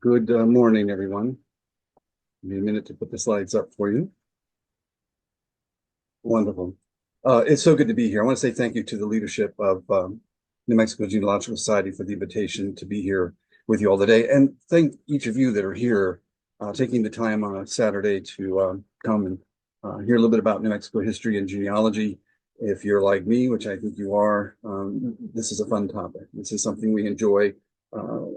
Good morning, everyone. Give me a minute to put the slides up for you. Wonderful. It's so good to be here. I want to say thank you to the leadership of New Mexico Genealogical Society for the invitation to be here with you all today. And thank each of you that are here, taking the time on a Saturday to come and hear a little bit about New Mexico history and genealogy. If you're like me, which I think you are, this is a fun topic. This is something we enjoy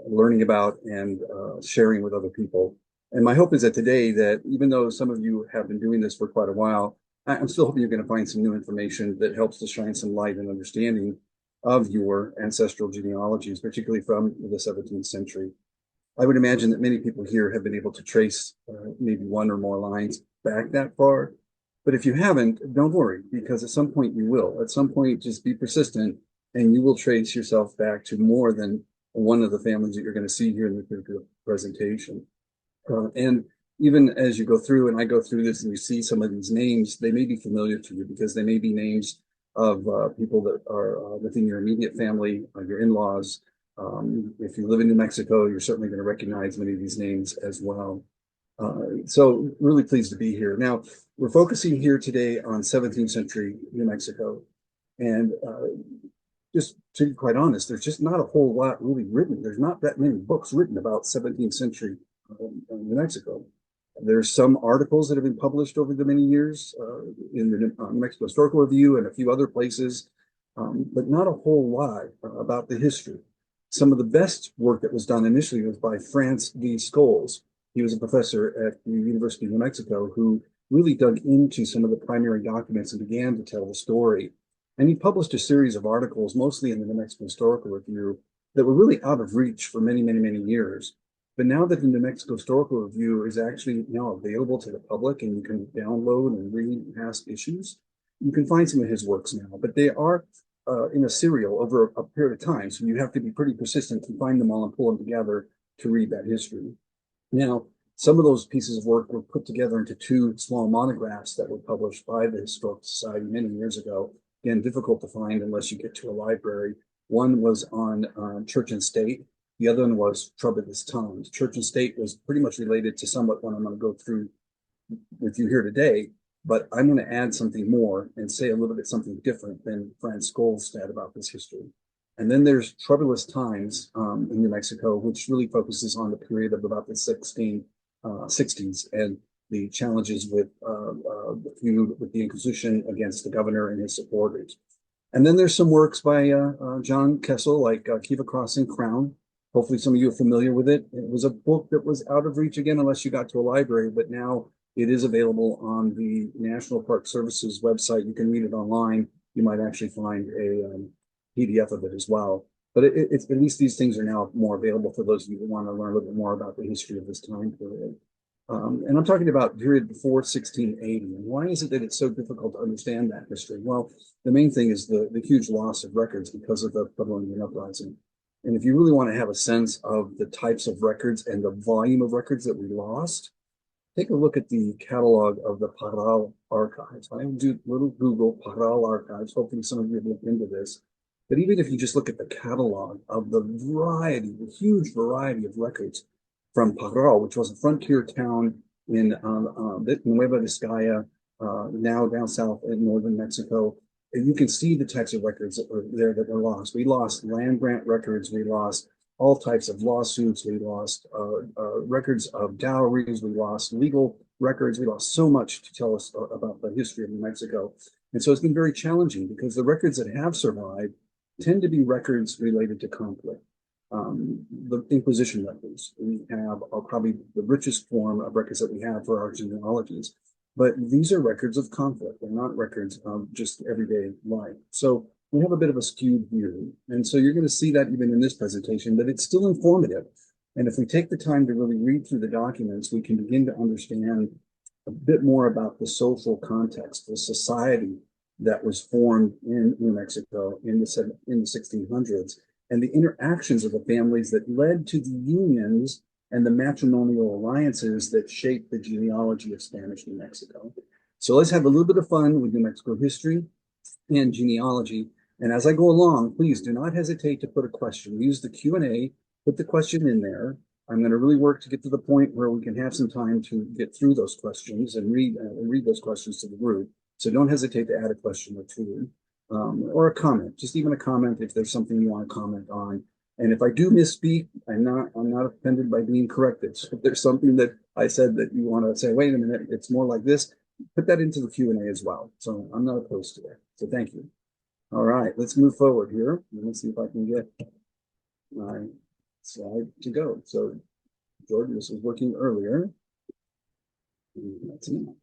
learning about and sharing with other people. And my hope is that today, that even though some of you have been doing this for quite a while, I'm still hoping you're going to find some new information that helps to shine some light and understanding of your ancestral genealogies, particularly from the 17th century. I would imagine that many people here have been able to trace maybe one or more lines back that far. But if you haven't, don't worry, because at some point you will. At some point, just be persistent, and you will trace yourself back to more than one of the families that you're going to see here in the particular presentation. And even as you go through, and I go through this, and you see some of these names, they may be familiar to you because they may be names of people that are within your immediate family, your in-laws. If you live in New Mexico, you're certainly going to recognize many of these names as well. So really pleased to be here. Now, we're focusing here today on 17th century New Mexico. And just to be quite honest, there's just not a whole lot really written. There's not that many books written about 17th century New Mexico. There's some articles that have been published over the many years in the New Mexico Historical Review and a few other places, but not a whole lot about the history. Some of the best work that was done initially was by Francis D. Scholes. He was a professor at the University of New Mexico who really dug into some of the primary documents and began to tell the story. And he published a series of articles, mostly in the New Mexico Historical Review, that were really out of reach for many, many, many years. But now that the New Mexico Historical Review is actually now available to the public and you can download and read past issues, you can find some of his works now. But they are in a serial over a period of time. So you have to be pretty persistent to find them all and pull them together to read that history. Now, some of those pieces of work were put together into two small monographs that were published by the Historical Society many years ago. Again, difficult to find unless you get to a library. One was on church and state. The other one was Troublous Times. Church and state was pretty much related to somewhat what I'm going to go through with you here today, but I'm going to add something more and say a little bit something different than Francis Scholes said about this history. And then there's Troublous Times in New Mexico, which really focuses on the period of about the 1660s and the challenges with the feud with the Inquisition against the governor and his supporters. And then there's some works by John Kessel, like Kiva Crossing Crown. Hopefully some of you are familiar with it. It was a book that was out of reach again, unless you got to a library, but now it is available on the National Park Service's website. You can read it online. You might actually find a PDF of it as well. But it's at least these things are now more available for those of you who want to learn a little bit more about the history of this time period. And I'm talking about period before 1680. And why is it that it's so difficult to understand that history? Well, the main thing is the huge loss of records because of the Pueblo Indian Uprising. And if you really want to have a sense of the types of records and the volume of records that we lost, take a look at the catalog of the Parral archives. I will do a little Google Parral archives. Hopefully some of you have looked into this. But even if you just look at the catalog of the variety, the huge variety of records from Parral, which was a frontier town in Nueva Vizcaya, now down south in northern Mexico, and you can see the types of records that were there that were lost. We lost land grant records. We lost all types of lawsuits. We lost records of dowries. We lost legal records. We lost so much to tell us about the history of New Mexico. And so it's been very challenging because the records that have survived tend to be records related to conflict. The Inquisition records we have are probably the richest form of records that we have for our genealogies. But these are records of conflict. They're not records of just everyday life. So we have a bit of a skewed view. And so you're going to see that even in this presentation, but it's still informative. And if we take the time to really read through the documents, we can begin to understand a bit more about the social context, the society that was formed in New Mexico in the 1600s, and the interactions of the families that led to the unions and the matrimonial alliances that shaped the genealogy of Spanish New Mexico. So let's have a little bit of fun with New Mexico history and genealogy. And as I go along, please do not hesitate to put a question. Use the Q&A, put the question in there. I'm going to really work to get to the point where we can have some time to get through those questions and read those questions to the group. So don't hesitate to add a question or two, or a comment, just even a comment if there's something you want to comment on. And if I do misspeak, I'm not offended by being corrected. So if there's something that I said that you want to say, wait a minute, it's more like this, put that into the Q&A as well. So I'm not opposed to that. So thank you. All right, let's move forward here. Let me see if I can get my slide to go. So Jordan, this was working earlier. That's enough.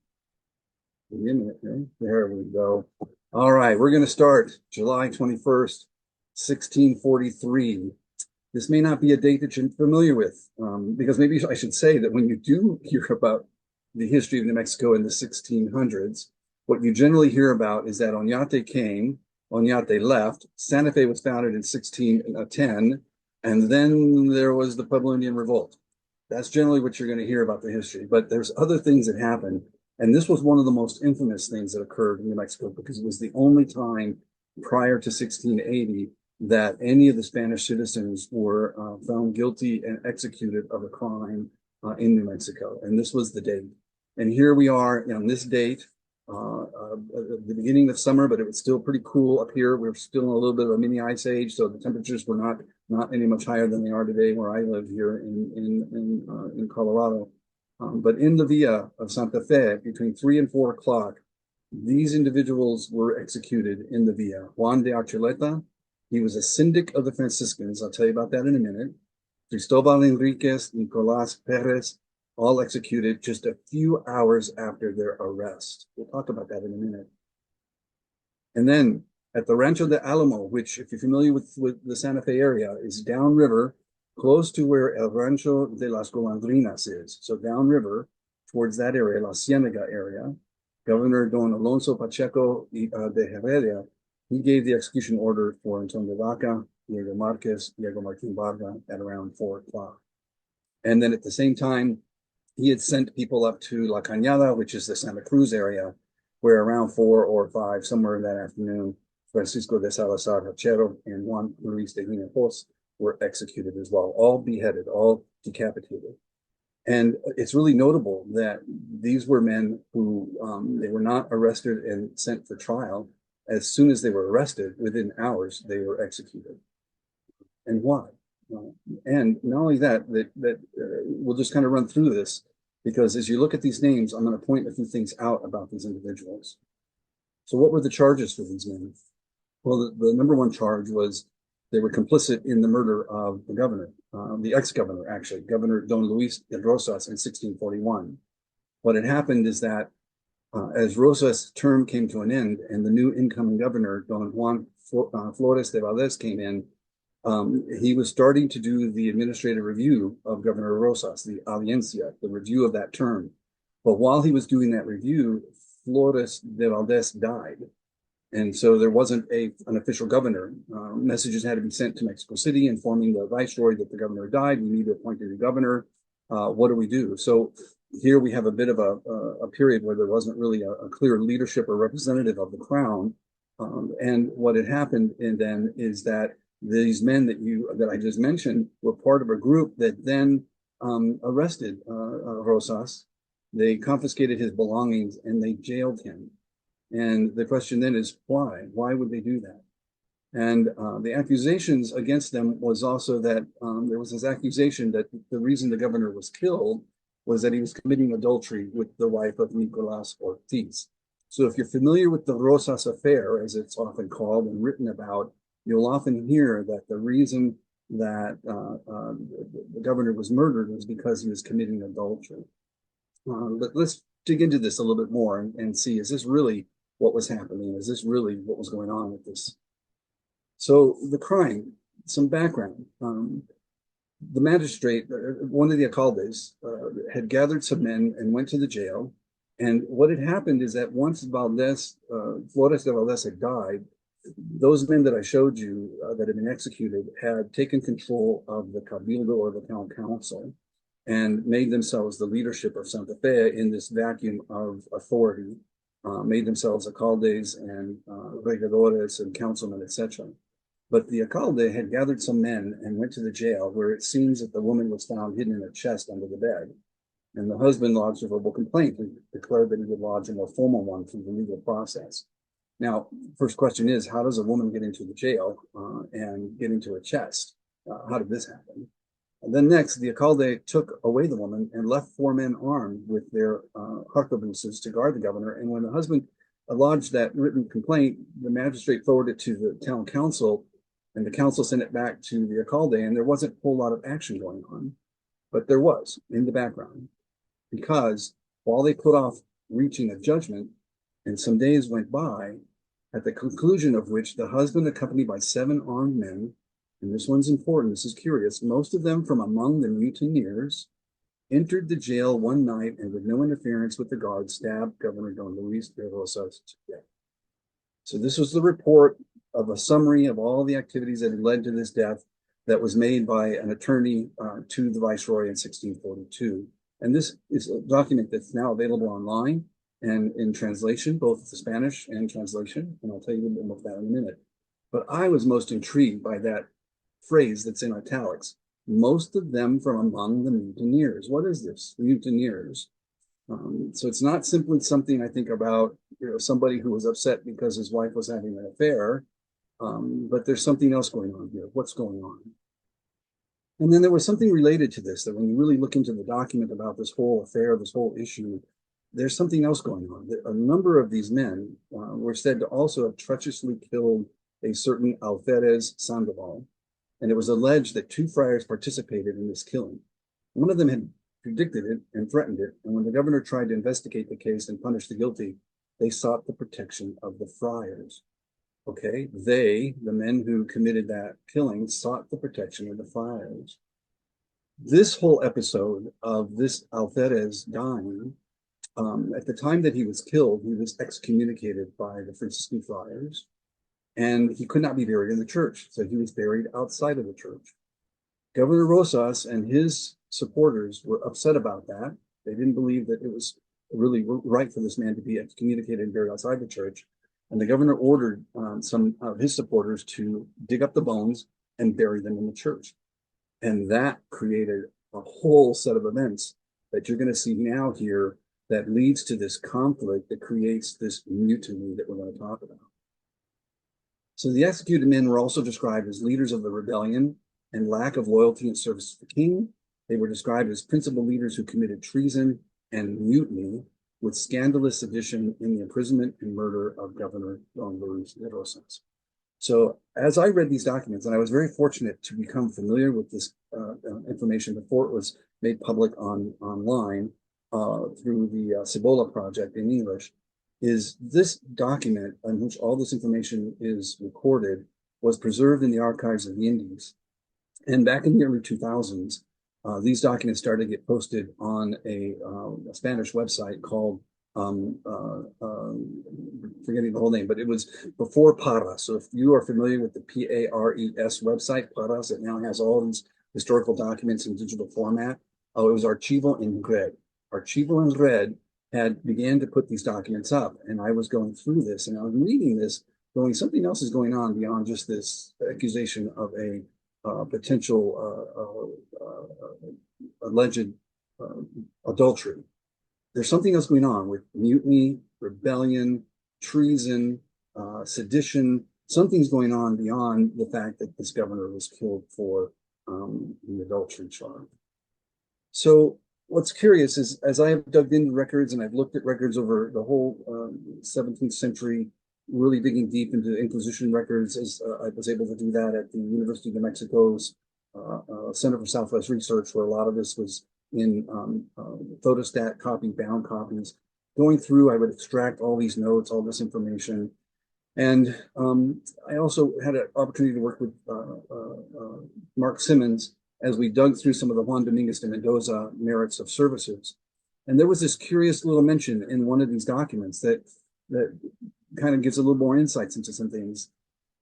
Give me a minute here. There we go. All right, we're going to start July 21st, 1643. This may not be a date that you're familiar with, because maybe I should say that when you do hear about the history of New Mexico in the 1600s, what you generally hear about is that Oñate came, Oñate left, Santa Fe was founded in 1610, and then there was the Pueblo Indian Revolt. That's generally what you're going to hear about the history. But there's other things that happened. And this was one of the most infamous things that occurred in New Mexico because it was the only time prior to 1680 that any of the Spanish citizens were found guilty and executed of a crime in New Mexico. And this was the date. And here we are on this date, the beginning of summer, but it was still pretty cool up here. We're still in a little bit of a mini ice age, so the temperatures were not any much higher than they are today where I live here in Colorado. But in the Villa of Santa Fe, between 3 and 4 o'clock, these individuals were executed in the Villa. Juan de Archuleta, he was a syndic of the Franciscans. I'll tell you about that in a minute. Cristobal Enriquez, Nicolás Perez, all executed just a few hours after their arrest. We'll talk about that in a minute. And then at the Rancho de Alamo, which, if you're familiar with the Santa Fe area, is downriver, close to where El Rancho de las Golondrinas is. So downriver, towards that area, La Cienega area, Governor Don Alonso Pacheco de Heredia, he gave the execution order for Antonio Vaca, Diego Marquez, Diego Martin Barga at around 4 o'clock. And then at the same time, he had sent people up to La Cañada, which is the Santa Cruz area, where around 4 or 5, somewhere in that afternoon, Francisco de Salazar Hachero and Juan Luis de Hinojos were executed as well, all beheaded, all decapitated. And it's really notable that these were men who they were not arrested and sent for trial. As soon as they were arrested, within hours, they were executed. And why? And not only that, we'll just kind of run through this, because as you look at these names, I'm going to point a few things out about these individuals. So what were the charges for these men? Well, the number one charge was they were complicit in the murder of the governor, the ex-governor, actually, Governor Don Luis de Rosas in 1641. What had happened is that as Rosas' term came to an end and the new incoming governor, Don Juan Flores de Valdez, came in, he was starting to do the administrative review of Governor Rosas, the audiencia, the review of that term. But while he was doing that review, Flores de Valdez died. And so there wasn't an official governor. Messages had to be sent to Mexico City informing the viceroy that the governor died. We need to appoint a new governor. What do we do? So here we have a bit of a period where there wasn't really a clear leadership or representative of the crown. And what had happened then is that these men that I just mentioned were part of a group that then arrested Rosas. They confiscated his belongings and they jailed him. And the question then is why? Why would they do that? And the accusations against them was also that there was this accusation that the reason the governor was killed was that he was committing adultery with the wife of Nicolás Ortiz. So if you're familiar with the Rosas affair, as it's often called and written about, you'll often hear that the reason that the governor was murdered was because he was committing adultery. But let's dig into this a little bit more and see, is this really what was happening? Is this really what was going on with this? So the crime, some background. The magistrate, one of the alcaldes, had gathered some men and went to the jail. And what had happened is that once Flores de Valdez had died, those men that I showed you that had been executed had taken control of the cabildo or the town council and made themselves the leadership of Santa Fe in this vacuum of authority, made themselves alcaldes and regidores and councilmen, etc. But the alcalde had gathered some men and went to the jail, where it seems that the woman was found hidden in a chest under the bed. And the husband lodged a verbal complaint and declared that he would lodge a more formal one through the legal process. Now, first question is, how does a woman get into the jail and get into a chest? How did this happen? And then next, the alcalde took away the woman and left 4 men armed with their harquebuses to guard the governor. And when the husband lodged that written complaint, the magistrate forwarded it to the town council, and the council sent it back to the alcalde, and there wasn't a whole lot of action going on. But there was in the background, because while they put off reaching a judgment, and some days went by, at the conclusion of which the husband, accompanied by 7 armed men, and this one's important, this is curious, most of them from among the mutineers, entered the jail one night and with no interference with the guards, stabbed Governor Don Luis de Rosas to death. So this was the report of a summary of all the activities that had led to this death that was made by an attorney to the viceroy in 1642. And this is a document that's now available online and in translation, both the Spanish and translation. And I'll tell you a little bit more about that in a minute. But I was most intrigued by that phrase that's in italics. Most of them from among the mutineers. What is this? Mutineers. So it's not simply something I think about, somebody who was upset because his wife was having an affair, but there's something else going on here. What's going on? And then there was something related to this, that when you really look into the document about this whole affair, this whole issue, there's something else going on. A number of these men were said to also have treacherously killed a certain Alferez Sandoval, and it was alleged that 2 friars participated in this killing. One of them had predicted it and threatened it, and when the governor tried to investigate the case and punish the guilty, they sought the protection of the friars. Okay, they, the men who committed that killing, sought the protection of the friars. This whole episode of this Alferez dying, at the time that he was killed, he was excommunicated by the Franciscan friars, and he could not be buried in the church, so he was buried outside of the church. Governor Rosas and his supporters were upset about that. They didn't believe that it was really right for this man to be excommunicated and buried outside the church. And the governor ordered some of his supporters to dig up the bones and bury them in the church. And that created a whole set of events that you're going to see now here that leads to this conflict that creates this mutiny that we're going to talk about. So the executed men were also described as leaders of the rebellion and lack of loyalty and service to the king. They were described as principal leaders who committed treason and mutiny, with scandalous sedition in the imprisonment and murder of Governor Don Luis de Rosas. So as I read these documents, and I was very fortunate to become familiar with this information before it was made public online through the Cibola Project in English, is this document on which all this information is recorded was preserved in the archives of the Indies. And back in the early 2000s, these documents started to get posted on a Spanish website called, forgetting the whole name, but it was before Paras. So if you are familiar with the PARES website, Paras, it now has all these historical documents in digital format. It was Archivo en Red. Archivo en Red began to put these documents up, and I was going through this, and I was reading this, going, something else is going on beyond just this accusation of a potential alleged adultery. There's something else going on with mutiny, rebellion, treason, sedition. Something's going on beyond the fact that this governor was killed for the adultery charge. So what's curious is, as I have dug into records and I've looked at records over the whole 17th century, really digging deep into Inquisition records, as I was able to do that at the University of New Mexico's Center for Southwest Research, where a lot of this was in photostat copy, bound copies. Going through, I would extract all these notes, all this information. And I also had an opportunity to work with Marc Simmons as we dug through some of the Juan Dominguez de Mendoza merits of services. And there was this curious little mention in one of these documents that kind of gives a little more insights into some things.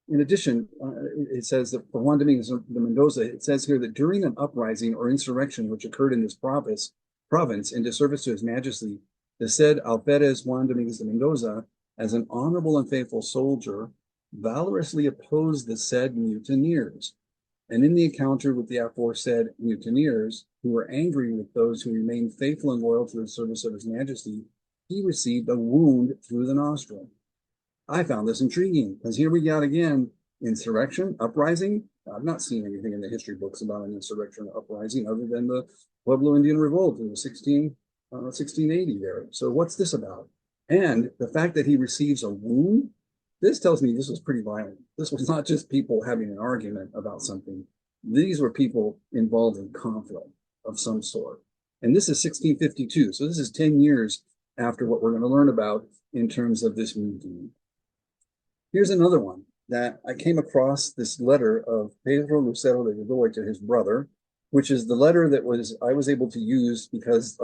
In addition, it says that for Juan Dominguez de Mendoza, it says here that during an uprising or insurrection which occurred in this province into service to His Majesty, the said Alferez Juan Dominguez de Mendoza, as an honorable and faithful soldier, valorously opposed the said mutineers. And in the encounter with the aforesaid mutineers, who were angry with those who remained faithful and loyal to the service of his majesty, he received a wound through the nostril. I found this intriguing because here we got again insurrection, uprising. I've not seen anything in the history books about an insurrection or uprising other than the Pueblo Indian Revolt in 1680 there. So what's this about? And the fact that he receives a wound, this tells me this was pretty violent. This was not just people having an argument about something. These were people involved in conflict of some sort. And this is 1652. So this is 10 years after what we're going to learn about in terms of this mutiny. Here's another one that I came across, this letter of Pedro Lucero de Godoy to his brother, which is the letter that I was able to use because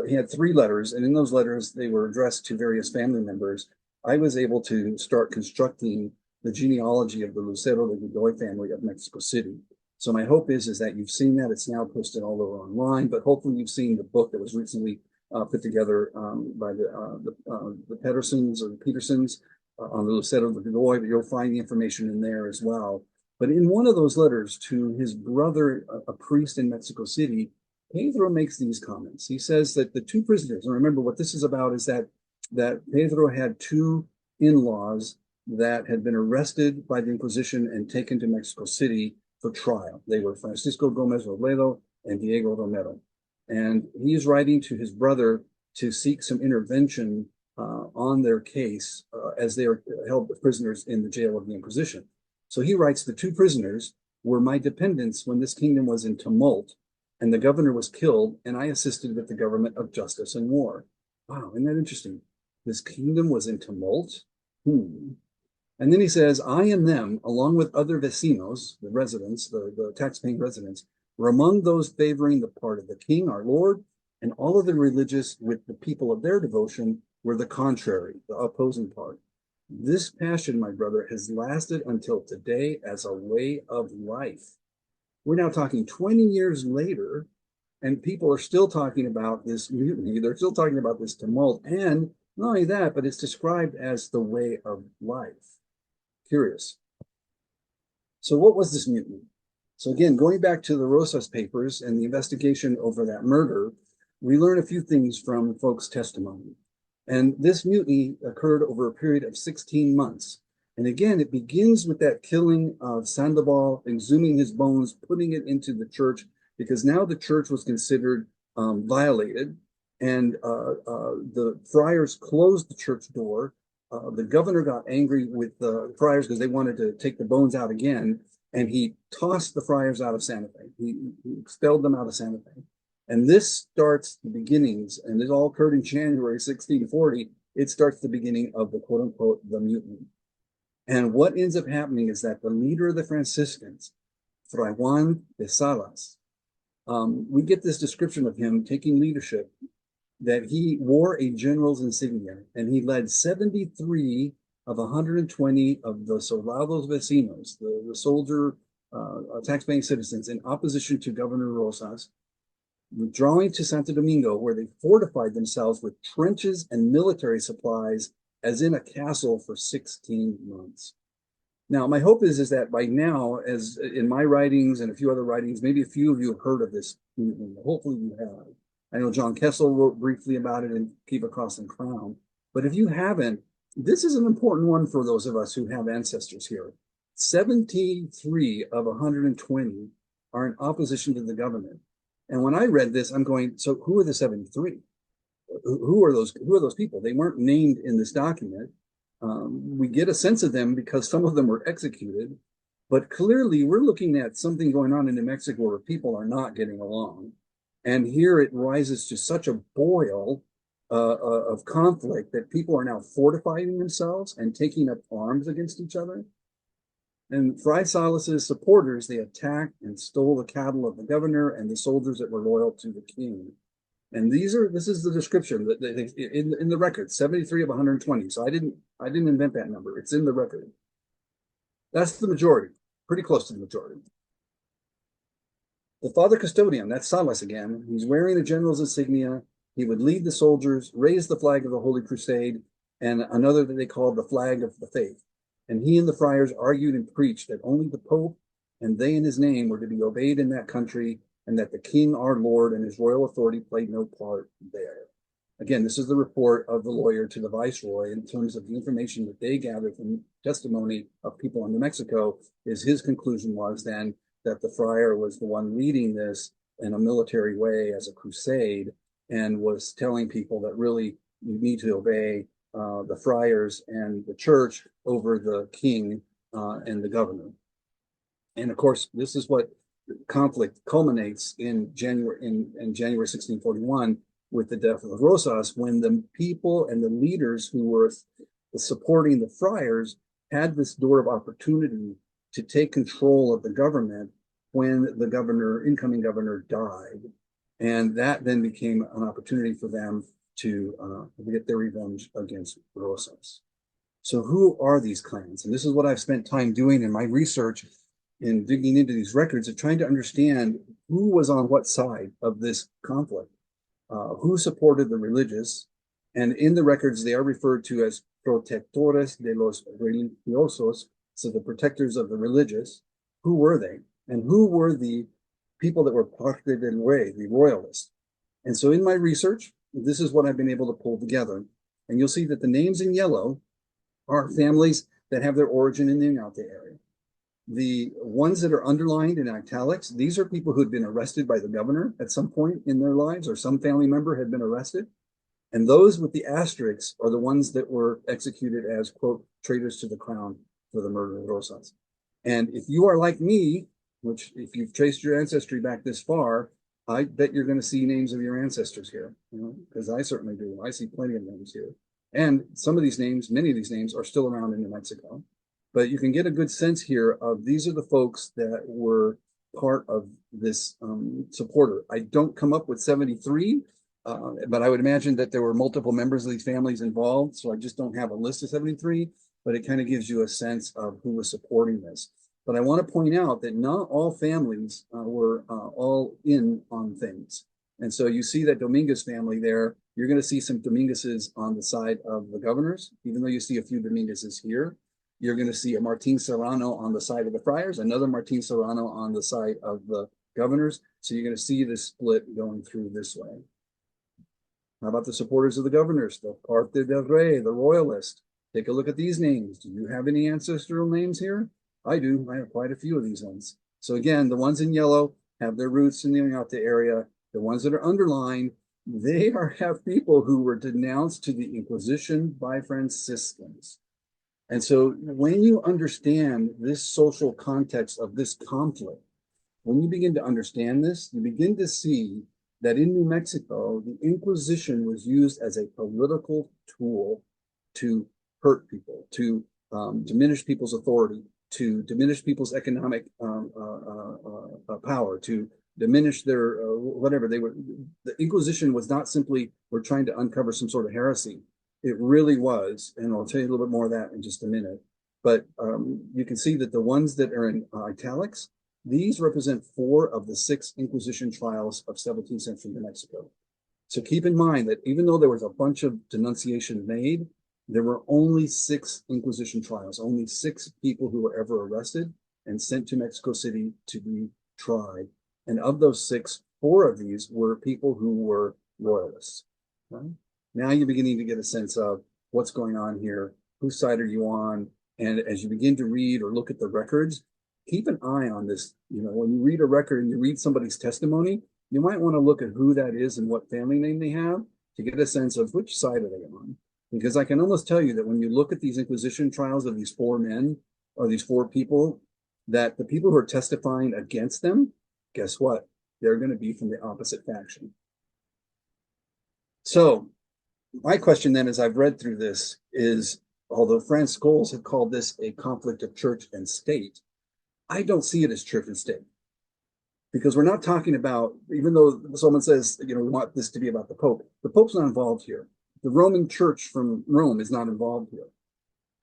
he had 3 letters, and in those letters they were addressed to various family members. I was able to start constructing the genealogy of the Lucero de Godoy family of Mexico City. So my hope is that you've seen that. It's now posted all over online, but hopefully you've seen the book that was recently put together by the Petersons or the Petersons on the Lucero de Godoy, but you'll find the information in there as well. But in one of those letters to his brother, a priest in Mexico City, Pedro makes these comments. He says that the 2 prisoners, and remember what this is about is that Pedro had 2 in-laws that had been arrested by the Inquisition and taken to Mexico City for trial. They were Francisco Gomez Robledo and Diego Romero. And he is writing to his brother to seek some intervention on their case as they are held prisoners in the jail of the Inquisition. So he writes, the 2 prisoners were my dependents when this kingdom was in tumult and the governor was killed, and I assisted with the government of justice and war. Wow, isn't that interesting? This kingdom was in tumult? And then he says, I and them, along with other vecinos, the residents, the tax-paying residents, were among those favoring the part of the king, our lord, and all of the religious with the people of their devotion were the contrary, the opposing part. This passion, my brother, has lasted until today as a way of life. We're now talking 20 years later, and people are still talking about this mutiny. They're still talking about this tumult. And not only that, but it's described as the way of life. Curious. So what was this mutiny? So again, going back to the Rosas papers and the investigation over that murder, we learn a few things from folks' testimony. And this mutiny occurred over a period of 16 months. And again, it begins with that killing of Sandoval, exhuming his bones, putting it into the church, because now the church was considered violated. And the friars closed the church door. The governor got angry with the friars because they wanted to take the bones out again. And he tossed the friars out of Santa Fe. He expelled them out of Santa Fe. And this starts the beginnings, and it all occurred in January 1640. It starts the beginning of the quote unquote the mutiny. And what ends up happening is that the leader of the Franciscans, Fray Juan de Salas, we get this description of him taking leadership, that he wore a general's insignia, and he led 73 of 120 of the soldados vecinos, the soldier tax-paying citizens, in opposition to Governor Rosas, withdrawing to Santo Domingo, where they fortified themselves with trenches and military supplies as in a castle for 16 months. Now, my hope is that by now, as in my writings and a few other writings, maybe a few of you have heard of this movement. Hopefully you have. I know John Kessel wrote briefly about it in Keep a Cross and Crown. But if you haven't, this is an important one for those of us who have ancestors here. 73 of 120 are in opposition to the government. And when I read this, I'm going, so who are the 73? Who are those people? They weren't named in this document. We get a sense of them because some of them were executed, but clearly we're looking at something going on in New Mexico where people are not getting along. And here it rises to such a boil of conflict that people are now fortifying themselves and taking up arms against each other. And Fray Salas's supporters, they attacked and stole the cattle of the governor and the soldiers that were loyal to the king. And this is the description that in the record, 73 of 120. So I didn't invent that number. It's in the record. That's the majority, pretty close to the majority. The Father Custodian, that's Salas again. He's wearing the general's insignia. He would lead the soldiers, raise the flag of the Holy Crusade, and another that they called the flag of the faith. And he and the friars argued and preached that only the Pope and they in his name were to be obeyed in that country, and that the king, our Lord, and his royal authority played no part there. Again, this is the report of the lawyer to the viceroy in terms of the information that they gathered from testimony of people in New Mexico. Is his conclusion was then that the friar was the one leading this in a military way as a crusade, and was telling people that really you need to obey the friars and the church over the king and the governor. And of course, this is what conflict culminates in January 1641 with the death of Rosas, when the people and the leaders who were supporting the friars had this door of opportunity to take control of the government when the incoming governor died. And that then became an opportunity for them to get their revenge against Rosas. So who are these clans? And this is what I've spent time doing in my research in digging into these records of trying to understand who was on what side of this conflict, who supported the religious. And in the records, they are referred to as protectores de los religiosos, so the protectors of the religious. Who were they? And who were the people that were parte del rey, the royalists? And so in my research, this is what I've been able to pull together. And you'll see that the names in yellow are families that have their origin in the Oñate area. The ones that are underlined in italics, these are people who had been arrested by the governor at some point in their lives, or some family member had been arrested. And those with the asterisks are the ones that were executed as, quote, traitors to the crown for the murder of Rosas. And if you are like me, which if you've traced your ancestry back this far, I bet you're going to see names of your ancestors here, because I certainly do. I see plenty of names here. And some of these names, many of these names are still around in New Mexico. But you can get a good sense here of these are the folks that were part of this supporter. I don't come up with 73, but I would imagine that there were multiple members of these families involved. So I just don't have a list of 73, but it kind of gives you a sense of who was supporting this. But I want to point out that not all families were all in on things. And so you see that Dominguez family there. You're going to see some Dominguezes on the side of the governors, even though you see a few Dominguezes here. You're going to see a Martin Serrano on the side of the friars, another Martin Serrano on the side of the governors. So you're going to see this split going through this way. How about the supporters of the governors? The Parte del Rey, the royalist. Take a look at these names. Do you have any ancestral names here? I do. I have quite a few of these ones. So again, the ones in yellow have their roots in the Oñate area. The ones that are underlined, they have people who were denounced to the Inquisition by Franciscans. And so when you understand this social context of this conflict, when you begin to understand this, you begin to see that in New Mexico, the Inquisition was used as a political tool to hurt people, to diminish people's authority, to diminish people's economic power, to diminish their whatever they were. The Inquisition was not simply we're trying to uncover some sort of heresy. It really was, and I'll tell you a little bit more of that in just a minute. But you can see that the ones that are in italics, these represent 4 of the 6 Inquisition trials of 17th century New Mexico. So keep in mind that even though there was a bunch of denunciation made, there were only 6 Inquisition trials, only 6 people who were ever arrested and sent to Mexico City to be tried. And of those 6, 4 of these were people who were royalists. Right? Now you're beginning to get a sense of what's going on here, whose side are you on, and as you begin to read or look at the records, keep an eye on this. When you read a record and you read somebody's testimony, you might want to look at who that is and what family name they have to get a sense of which side are they on. Because I can almost tell you that when you look at these Inquisition trials of these 4 men or these 4 people, that the people who are testifying against them, guess what? They're going to be from the opposite faction. So my question then, as I've read through this, is although Franz Scholes had called this a conflict of church and state, I don't see it as church and state. Because we're not talking about, even though someone says, we want this to be about the Pope's not involved here. The Roman Church from Rome is not involved here.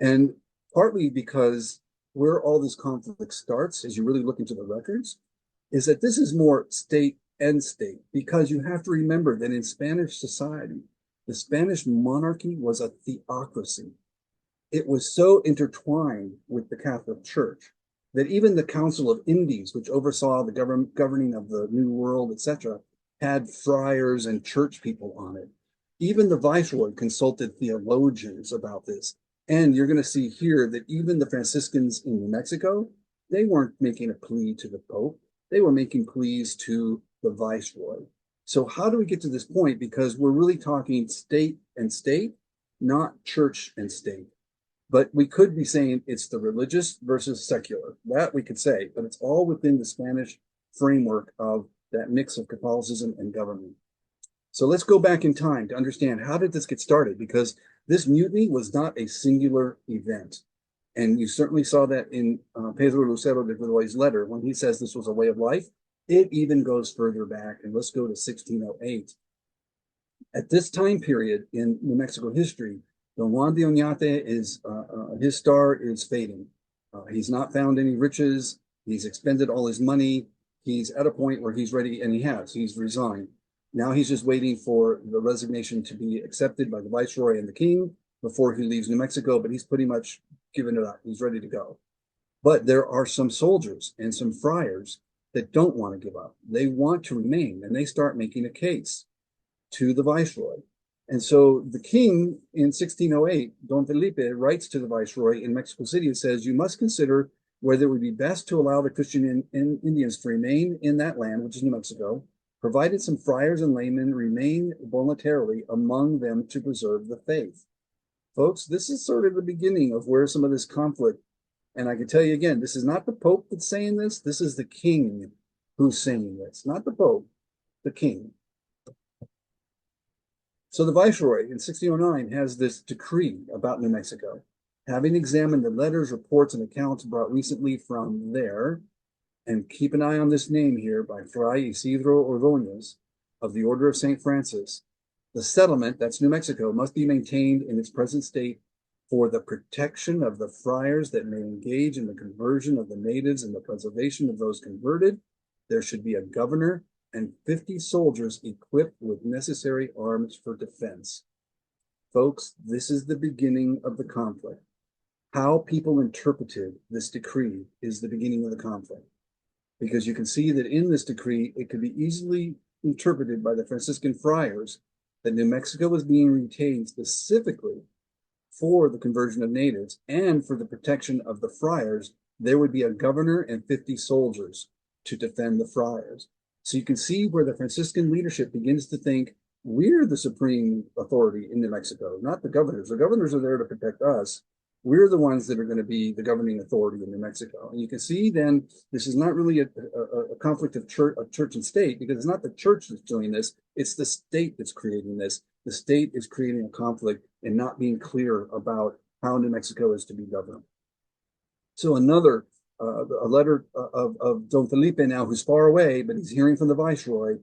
And partly because where all this conflict starts, as you really look into the records, is that this is more state and state, because you have to remember that in Spanish society, the Spanish monarchy was a theocracy. it was so intertwined with the Catholic Church that even the Council of Indies, which oversaw the governing of the New World, etc., had friars and church people on it. Even the Viceroy consulted theologians about this. And you're going to see here that even the Franciscans in New Mexico, they weren't making a plea to the Pope. They were making pleas to the Viceroy. So how do we get to this point? Because we're really talking state and state, not church and state. But we could be saying it's the religious versus secular. That we could say, but it's all within the Spanish framework of that mix of Catholicism and government. So let's go back in time to understand how did this get started? Because this mutiny was not a singular event. And you certainly saw that in Pedro Lucero de Godoy's letter when he says this was a way of life. It even goes further back, and let's go to 1608. At this time period in New Mexico history, Don Juan de Oñate is, his star is fading. He's not found any riches. He's expended all his money. He's at a point where he's ready, and he's resigned. Now he's just waiting for the resignation to be accepted by the Viceroy and the King before he leaves New Mexico, but he's pretty much given it up. He's ready to go. But there are some soldiers and some friars that don't want to give up. They want to remain, and they start making a case to the Viceroy. And so the king in 1608, Don Felipe, writes to the Viceroy in Mexico City and says, you must consider whether it would be best to allow the Christian Indians to remain in that land, which is New Mexico, provided some friars and laymen remain voluntarily among them to preserve the faith. Folks, this is sort of the beginning of where some of this conflict, and I can tell you again, this is not the Pope that's saying this. This is the king who's saying this, not the Pope, the king. So the Viceroy in 1609 has this decree about New Mexico. Having examined the letters, reports, and accounts brought recently from there, and keep an eye on this name here by Fray Isidro Ordóñez of the Order of St. Francis, the settlement, that's New Mexico, must be maintained in its present state for the protection of the friars that may engage in the conversion of the natives and the preservation of those converted. There should be a governor and 50 soldiers equipped with necessary arms for defense. Folks, this is the beginning of the conflict. How people interpreted this decree is the beginning of the conflict. Because you can see that in this decree, it could be easily interpreted by the Franciscan friars that New Mexico was being retained specifically for the conversion of natives and for the protection of the friars. There would be a governor and 50 soldiers to defend the friars. So you can see where the Franciscan leadership begins to think, we're the supreme authority in New Mexico, not the governors. The governors are there to protect us. We're the ones that are going to be the governing authority in New Mexico. And you can see then this is not really a conflict of church and state, because it's not the church that's doing this. It's the state that's creating this. The state is creating a conflict and not being clear about how New Mexico is to be governed. So another a letter of Don Felipe now, who's far away, but he's hearing from the Viceroy.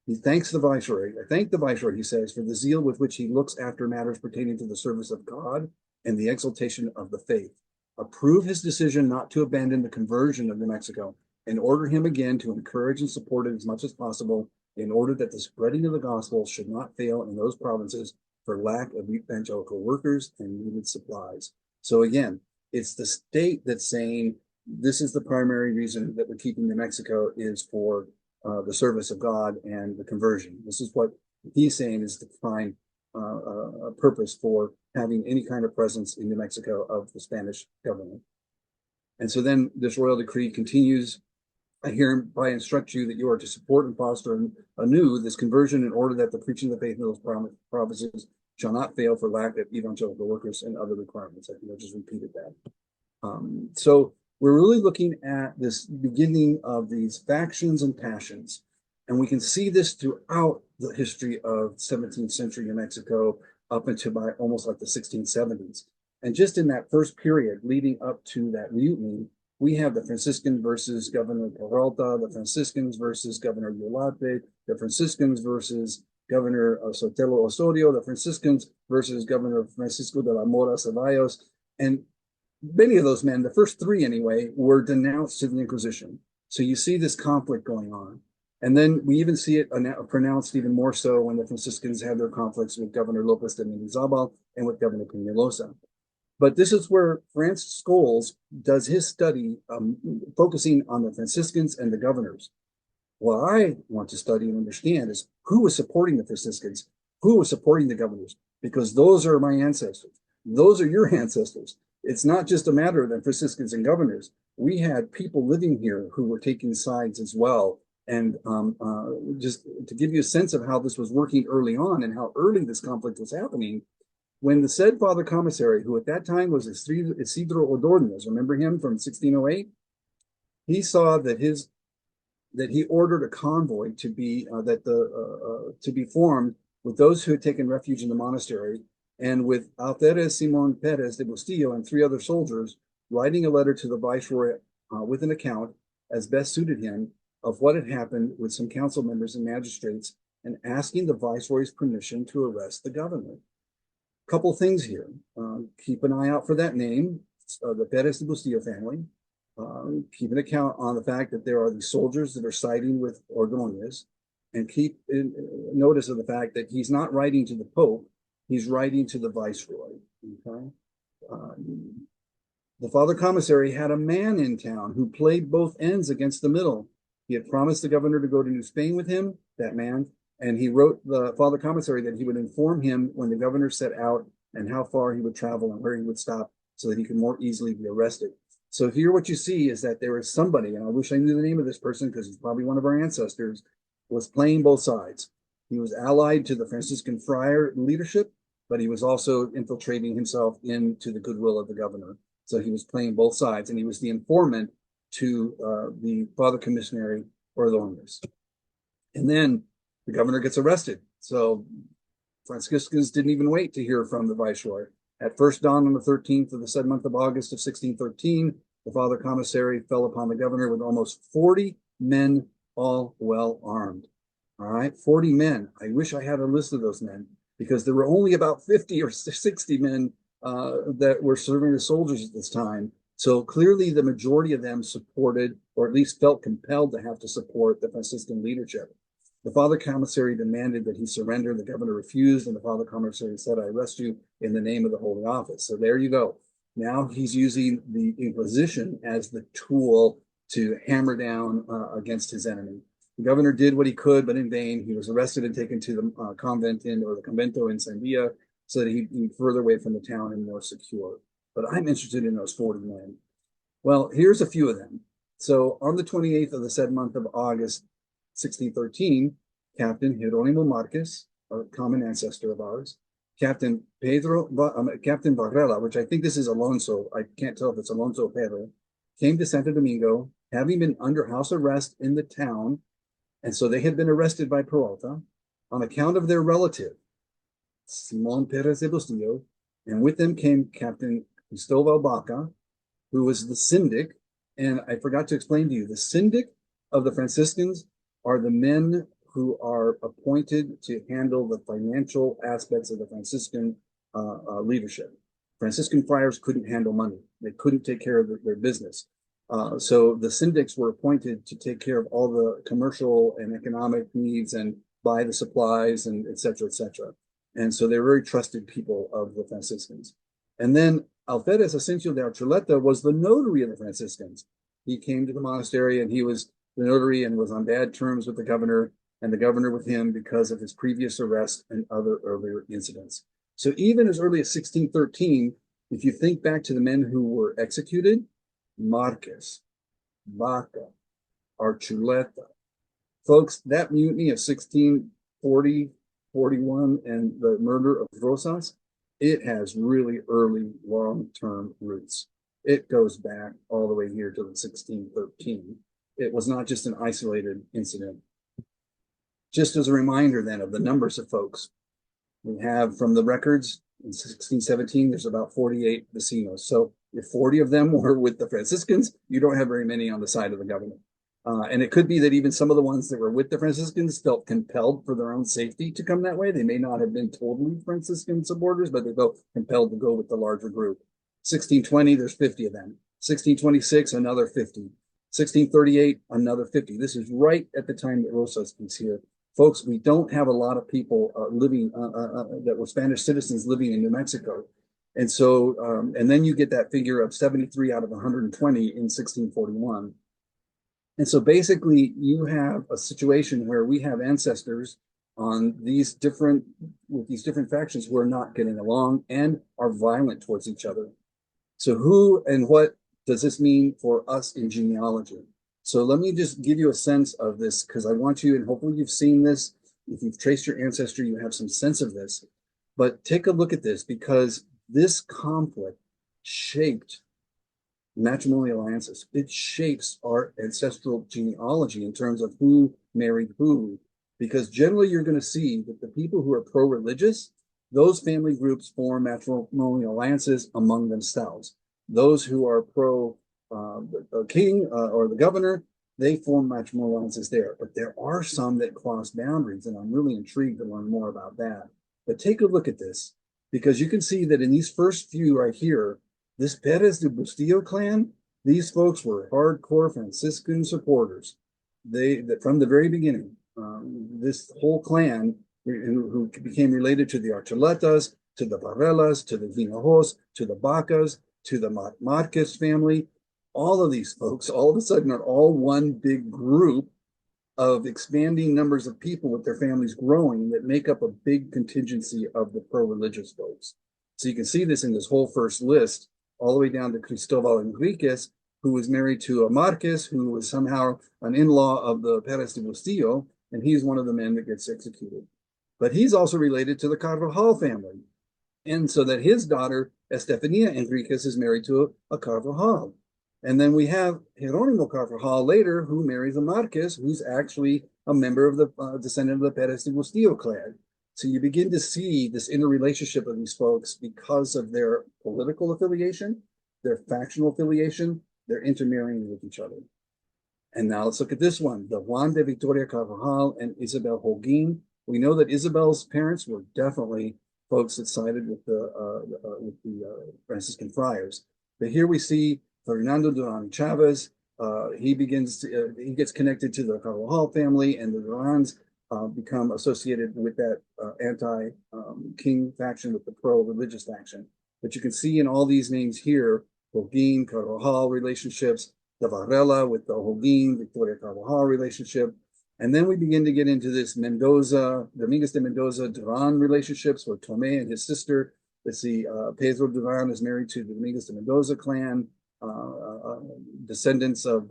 He thanks the Viceroy. I thank the Viceroy, he says, for the zeal with which he looks after matters pertaining to the service of God and the exaltation of the faith. Approve his decision not to abandon the conversion of New Mexico, and order him again to encourage and support it as much as possible, in order that the spreading of the gospel should not fail in those provinces for lack of evangelical workers and needed supplies. So again, it's the state that's saying this is the primary reason that we're keeping New Mexico is for the service of God and the conversion. This is what he's saying is the prime purpose for having any kind of presence in New Mexico of the Spanish government. And so then this royal decree continues. I hereby instruct you that you are to support and foster anew this conversion in order that the preaching of the faith in those provinces shall not fail for lack of evangelical workers and other requirements. I think I just repeated that. So we're really looking at this beginning of these factions and passions. And we can see this throughout the history of 17th century New Mexico up into by almost like the 1670s. And just in that first period leading up to that mutiny, we have the Franciscan versus Governor Peralta, the Franciscans versus Governor Yolate, the Franciscans versus Governor Sotelo Osorio, the Franciscans versus Governor Francisco de la Mora Ceballos. And many of those men, the first three anyway, were denounced to the Inquisition. So you see this conflict going on. And then we even see it pronounced even more so when the Franciscans had their conflicts with Governor Lopez de Mendizábal and with Governor Peñalosa. But this is where Francis Scholes does his study, focusing on the Franciscans and the governors. What I want to study and understand is who was supporting the Franciscans, who was supporting the governors, because those are my ancestors. Those are your ancestors. It's not just a matter of the Franciscans and governors. We had people living here who were taking sides as well. And just to give you a sense of how this was working early on and how early this conflict was happening, when the said Father Commissary, who at that time was Isidro Ordóñez, remember him from 1608? He saw that he ordered a convoy to be to be formed with those who had taken refuge in the monastery, and with Alferez Simon Perez de Bustillo and 3 other soldiers, writing a letter to the viceroy with an account, as best suited him, of what had happened with some council members and magistrates, and asking the viceroy's permission to arrest the governor. Couple things here. Keep an eye out for that name, the Perez de Bustillo family. Keep an account on the fact that there are these soldiers that are siding with Ordóñez, and keep notice of the fact that he's not writing to the Pope, he's writing to the viceroy. Okay. The Father Commissary had a man in town who played both ends against the middle. He had promised the governor to go to New Spain with him, that man, and he wrote the Father Commissary that he would inform him when the governor set out and how far he would travel and where he would stop so that he could more easily be arrested. So here what you see is that there is somebody, and I wish I knew the name of this person because he's probably one of our ancestors, was playing both sides. He was allied to the Franciscan friar leadership, but he was also infiltrating himself into the goodwill of the governor. So he was playing both sides, and he was the informant to the Father Commissary Ordóñez. And then the governor gets arrested. So Franciscans didn't even wait to hear from the viceroy. At first dawn on the 13th of the said month of August of 1613, the Father Commissary fell upon the governor with almost 40 men, all well armed. All right, 40 men. I wish I had a list of those men, because there were only about 50 or 60 men that were serving as soldiers at this time. So clearly the majority of them supported, or at least felt compelled to have to support, the Franciscan leadership. The Father Commissary demanded that he surrender. The governor refused, and the Father Commissary said, "I arrest you in the name of the Holy Office." So there you go. Now he's using the Inquisition as the tool to hammer down against his enemy. The governor did what he could, but in vain. He was arrested and taken to the convent or the convento in Sandia, so that he'd be further away from the town and more secure. But I'm interested in those 40 men. Well, here's a few of them. So on the 28th of the said month of August, 1613, Captain Jerónimo Marquez, a common ancestor of ours, Captain Varela, which I think this is Alonso, I can't tell if it's Alonso Pedro, came to Santo Domingo, having been under house arrest in the town, and so they had been arrested by Peralta on account of their relative, Simón Pérez de Bustillo, and with them came Captain Cristobal Baca, who was the syndic. And I forgot to explain to you, the syndic of the Franciscans are the men who are appointed to handle the financial aspects of the Franciscan leadership. Franciscan friars couldn't handle money. They couldn't take care of their business. So the syndics were appointed to take care of all the commercial and economic needs and buy the supplies and et cetera, et cetera. And so they're very trusted people of the Franciscans. And then Alferez Asensio de Archuleta was the notary of the Franciscans. He came to the monastery and he was the notary and was on bad terms with the governor, and the governor with him because of his previous arrest and other earlier incidents. So even as early as 1613, if you think back to the men who were executed, Marquez, Baca, Archuleta, folks, that mutiny of 1640, 41, and the murder of Rosas, it has really early long-term roots. It goes back all the way here to 1613. It was not just an isolated incident. Just as a reminder then of the numbers of folks, we have from the records in 1617, there's about 48 vecinos. So if 40 of them were with the Franciscans, you don't have very many on the side of the government. And it could be that even some of the ones that were with the Franciscans felt compelled for their own safety to come that way. They may not have been totally Franciscan supporters, but they felt compelled to go with the larger group. 1620, there's 50 of them. 1626, another 50. 1638, another 50. This is right at the time that Rosas is here. Folks, we don't have a lot of people living that were Spanish citizens living in New Mexico. And so, and then you get that figure of 73 out of 120 in 1641. And so basically you have a situation where we have ancestors on these different, with these different factions who are not getting along and are violent towards each other. So who and what does this mean for us in genealogy? So let me just give you a sense of this, because I want you, and hopefully you've seen this. If you've traced your ancestry, you have some sense of this. But take a look at this, because this conflict shaped matrimonial alliances. It shapes our ancestral genealogy in terms of who married who, because generally you're going to see that the people who are pro-religious, those family groups form matrimonial alliances among themselves. Those who are pro the king or the governor, they form matrimonial alliances there. But there are some that cross boundaries, and I'm really intrigued to learn more about that. But take a look at this, because you can see that in these first few right here, this Perez de Bustillo clan, these folks were hardcore Franciscan supporters. They, from the very beginning, this whole clan who became related to the Archuletas, to the Varellas, to the Hinojos, to the Bacas, to the Marquez family, all of these folks all of a sudden are all one big group of expanding numbers of people with their families growing that make up a big contingency of the pro-religious folks. So you can see this in this whole first list, all the way down to Cristobal Enriquez, who was married to a Marquez, who was somehow an in-law of the Perez de Bustillo, and he's one of the men that gets executed. But he's also related to the Carvajal family. And so that his daughter, Estefania Enriquez, is married to a Carvajal. And then we have Jeronimo Carvajal later, who marries a Marquez, who's actually a member of the descendant of the Perez de Bustillo clan. So you begin to see this interrelationship of these folks because of their political affiliation, their factional affiliation, they're intermarrying with each other. And now let's look at this one, the Juan de Victoria Carvajal and Isabel Holguin. We know that Isabel's parents were definitely folks that sided with the Franciscan friars. But here we see Fernando Duran Chavez. He gets connected to the Carvajal family, and the Durans become associated with that anti-king faction, with the pro-religious faction. But you can see in all these names here, Holguin, Carvajal relationships, the Varela with the Holguin, Victoria Carvajal relationship. And then we begin to get into this Mendoza, Dominguez de Mendoza, Duran relationships with Tomé and his sister. Let's see, Pedro Duran is married to the Dominguez de Mendoza clan. Descendants of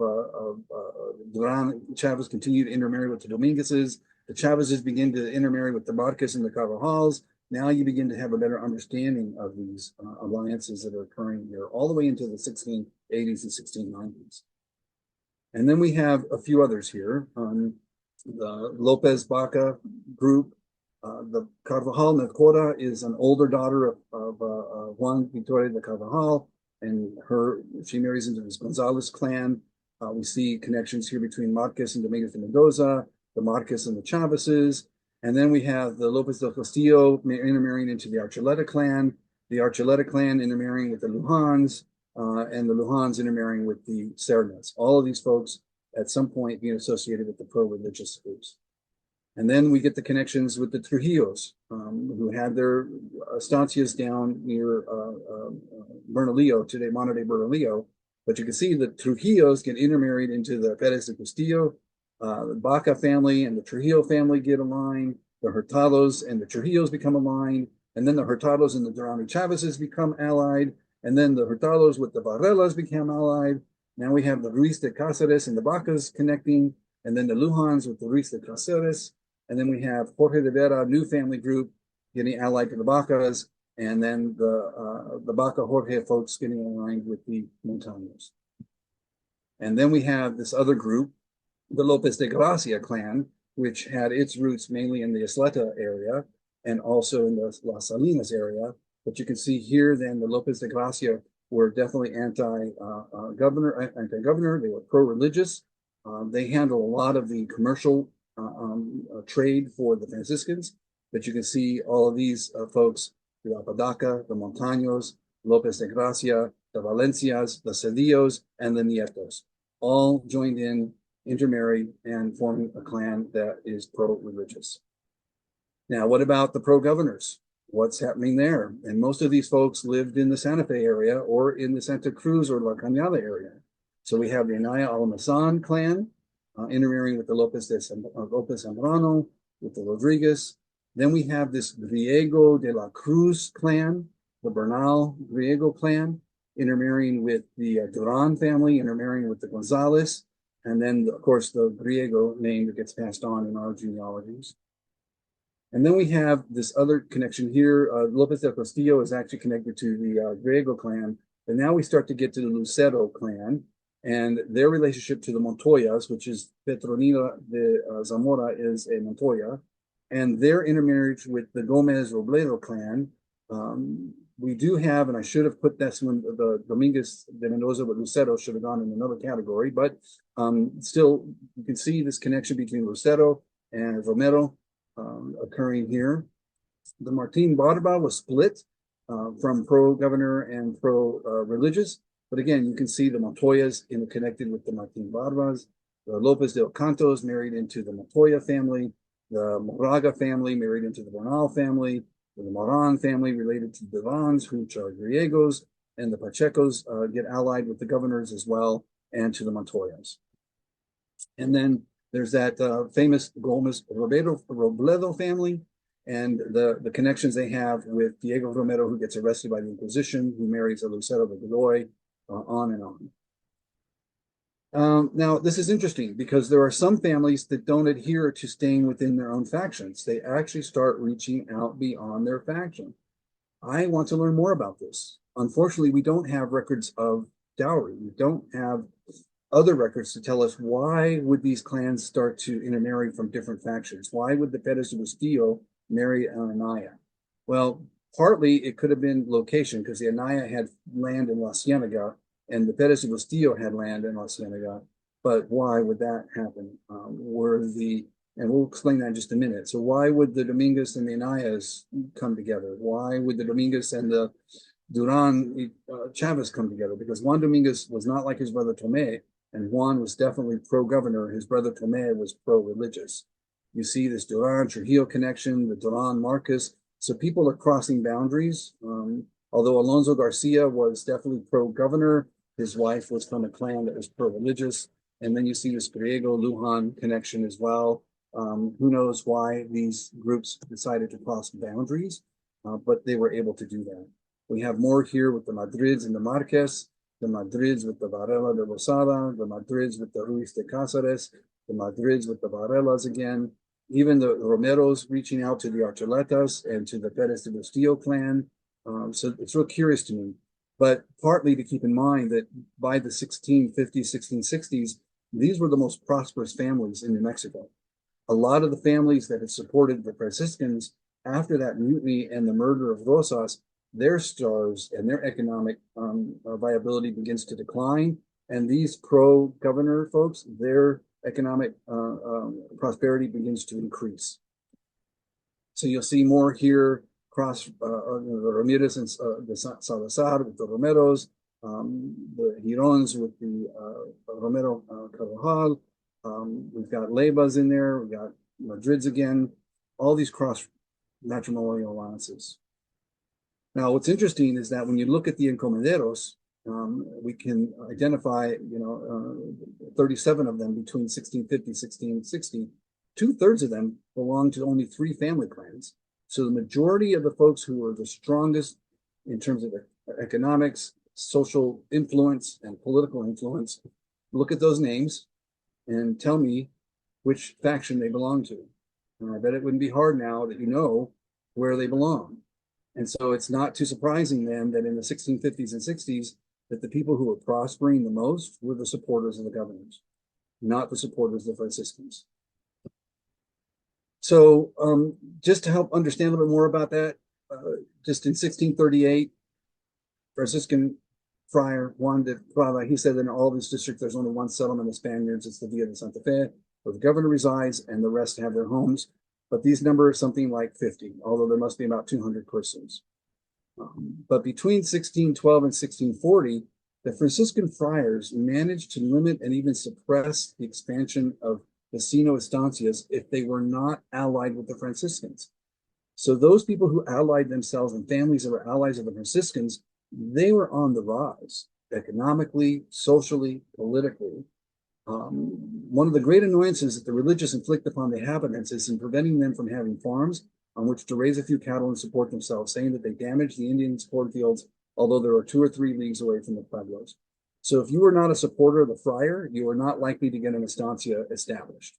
Duran Chavez continue to intermarry with the Dominguezes. The Chavezes begin to intermarry with the Marquez and the Carvajals. Now you begin to have a better understanding of these alliances that are occurring here all the way into the 1680s and 1690s. And then we have a few others here. The Lopez Baca group. The Carvajal Necora is an older daughter of Juan Victoria de Carvajal, and she marries into this Gonzalez clan. We see connections here between Marquez and Dominguez de Mendoza, the Marquez and the Chavezes. And then we have the Lopez del Castillo intermarrying into the Archuleta clan, the Archuleta clan intermarrying with the Lujans, and the Lujans intermarrying with the Sernas. All of these folks at some point being associated with the pro-religious groups. And then we get the connections with the Trujillos, who had their estancias down near Bernalillo, today modern-day Bernalillo. But you can see the Trujillos get intermarried into the Perez de Castillo. The Baca family and the Trujillo family get aligned. The Hurtados and the Trujillos become aligned. And then the Hurtados and the Durán Chavezes become allied. And then the Hurtados with the Varellas become allied. Now we have the Ruiz de Cáceres and the Bacas connecting. And then the Lujans with the Ruiz de Cáceres. And then we have Jorge de Vera, new family group, getting allied to the Bacas. And then the Baca Jorge folks getting aligned with the Montaños. And then we have this other group, the Lopez de Gracia clan, which had its roots mainly in the Isleta area and also in the Las Salinas area. But you can see here then the Lopez de Gracia were definitely anti-governor. They were pro-religious. They handled a lot of the commercial trade for the Franciscans. But you can see all of these folks, the Apodaca, the Montaños, Lopez de Gracia, the Valencias, the Cedillos, and the Nietos, all joined in, intermarried, and forming a clan that is pro-religious. Now, what about the pro-governors? what's happening there. And most of these folks lived in the Santa Fe area or in the Santa Cruz or La Cañada area. So we have the Anaya Almazan clan intermarrying with the Lopez Zambrano, with the Rodriguez. Then we have this Griego de la Cruz clan, the Bernal Griego clan, intermarrying with the Duran family, intermarrying with the Gonzalez, and then, of course, the Griego name that gets passed on in our genealogies. And then we have this other connection here. Lopez del Castillo is actually connected to the Griego clan. And now we start to get to the Lucero clan and their relationship to the Montoyas, which is Petronila de Zamora is a Montoya, and their intermarriage with the Gomez Robledo clan. We do have, and I should have put this one, the Dominguez de Mendoza with Lucero should have gone in another category, but still, you can see this connection between Lucero and Romero occurring here. The Martin Barba was split from pro-governor and pro-religious, but again, you can see the Montoyas connected with the Martin Barbas. The Lopez de Ocantos married into the Montoya family. The Moraga family married into the Bernal family. The Moran family related to the Durans, which are Griegos, and the Pachecos get allied with the governors as well, and to the Montoyas. And then there's that famous Gomez Robledo family, and the connections they have with Diego Romero, who gets arrested by the Inquisition, who marries a Lucero de Godoy, on and on. Now, this is interesting because there are some families that don't adhere to staying within their own factions. They actually start reaching out beyond their faction. I want to learn more about this. Unfortunately, we don't have records of dowry. We don't have other records to tell us why would these clans start to intermarry from different factions. Why would the Perez de Bustillo marry an Anaya? Well, partly it could have been location because the Anaya had land in La Cienega and the Perez de Bustillo had land in La Cienega. But why would that happen? And we'll explain that in just a minute. So why would the Dominguez and the Anayas come together? Why would the Dominguez and the Duran Chavez come together? Because Juan Dominguez was not like his brother Tomé, and Juan was definitely pro-governor. His brother Tomé was pro-religious. You see this Duran Trujillo connection, the Duran Marcus. So people are crossing boundaries. Although Alonso Garcia was definitely pro-governor, his wife was from a clan that was pro-religious. And then you see this Griego Lujan connection as well. Who knows why these groups decided to cross boundaries, but they were able to do that. We have more here with the Madrids and the Marquez, the Madrids with the Varela de Rosada, the Madrids with the Ruiz de Cáceres, the Madrids with the Varelas again, even the Romeros reaching out to the Archuletas and to the Perez de Bustillo clan. So it's real curious to me, but partly to keep in mind that by the 1650s, 1660s, these were the most prosperous families in New Mexico. A lot of the families that had supported the Franciscans after that mutiny and the murder of Rosas, their stars and their economic viability begins to decline. And these pro-governor folks, their economic prosperity begins to increase. So you'll see more here across the Ramirez and the Salazar with the Romeros, the Girons with the Romero Carvajal. We've got Leybas in there. We've got Madrids again. All these cross matrimonial alliances. Now, what's interesting is that when you look at the encomenderos, we can identify, 37 of them between 1650 and 1660. 2/3 of them belong to only 3 family clans. So the majority of the folks who are the strongest in terms of economics, social influence, and political influence, look at those names and tell me which faction they belong to. And I bet it wouldn't be hard now that you know where they belong. And so it's not too surprising then that in the 1650s and 60s, that the people who were prospering the most were the supporters of the governors, not the supporters of the Franciscans. So just to help understand a little bit more about that, just in 1638, Franciscan friar Juan de Prada, he said that in all this district, there's only one settlement of Spaniards. It's the Villa de Santa Fe, where the governor resides, and the rest have their homes. But these numbers something like 50, although there must be about 200 persons. But between 1612 and 1640, the Franciscan friars managed to limit and even suppress the expansion of vecino estancias if they were not allied with the Franciscans. So those people who allied themselves and families that were allies of the Franciscans, they were on the rise economically, socially, politically. One of the great annoyances that the religious inflict upon the inhabitants is in preventing them from having farms on which to raise a few cattle and support themselves, saying that they damage the Indians' cornfields, although there are 2 or 3 leagues away from the pueblos. So if you were not a supporter of the friar, you were not likely to get an estancia established.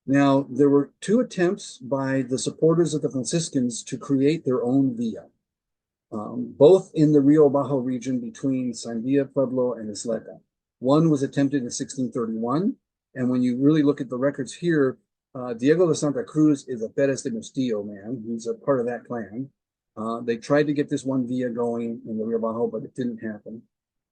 Now, there were 2 attempts by the supporters of the Franciscans to create their own villa, both in the Rio Bajo region between Sandia Pueblo and Isleta. One was attempted in 1631, and when you really look at the records here, Diego de Santa Cruz is a Perez de Mustillo man. He's a part of that clan. They tried to get this one villa going in the Rio Bajo, but it didn't happen.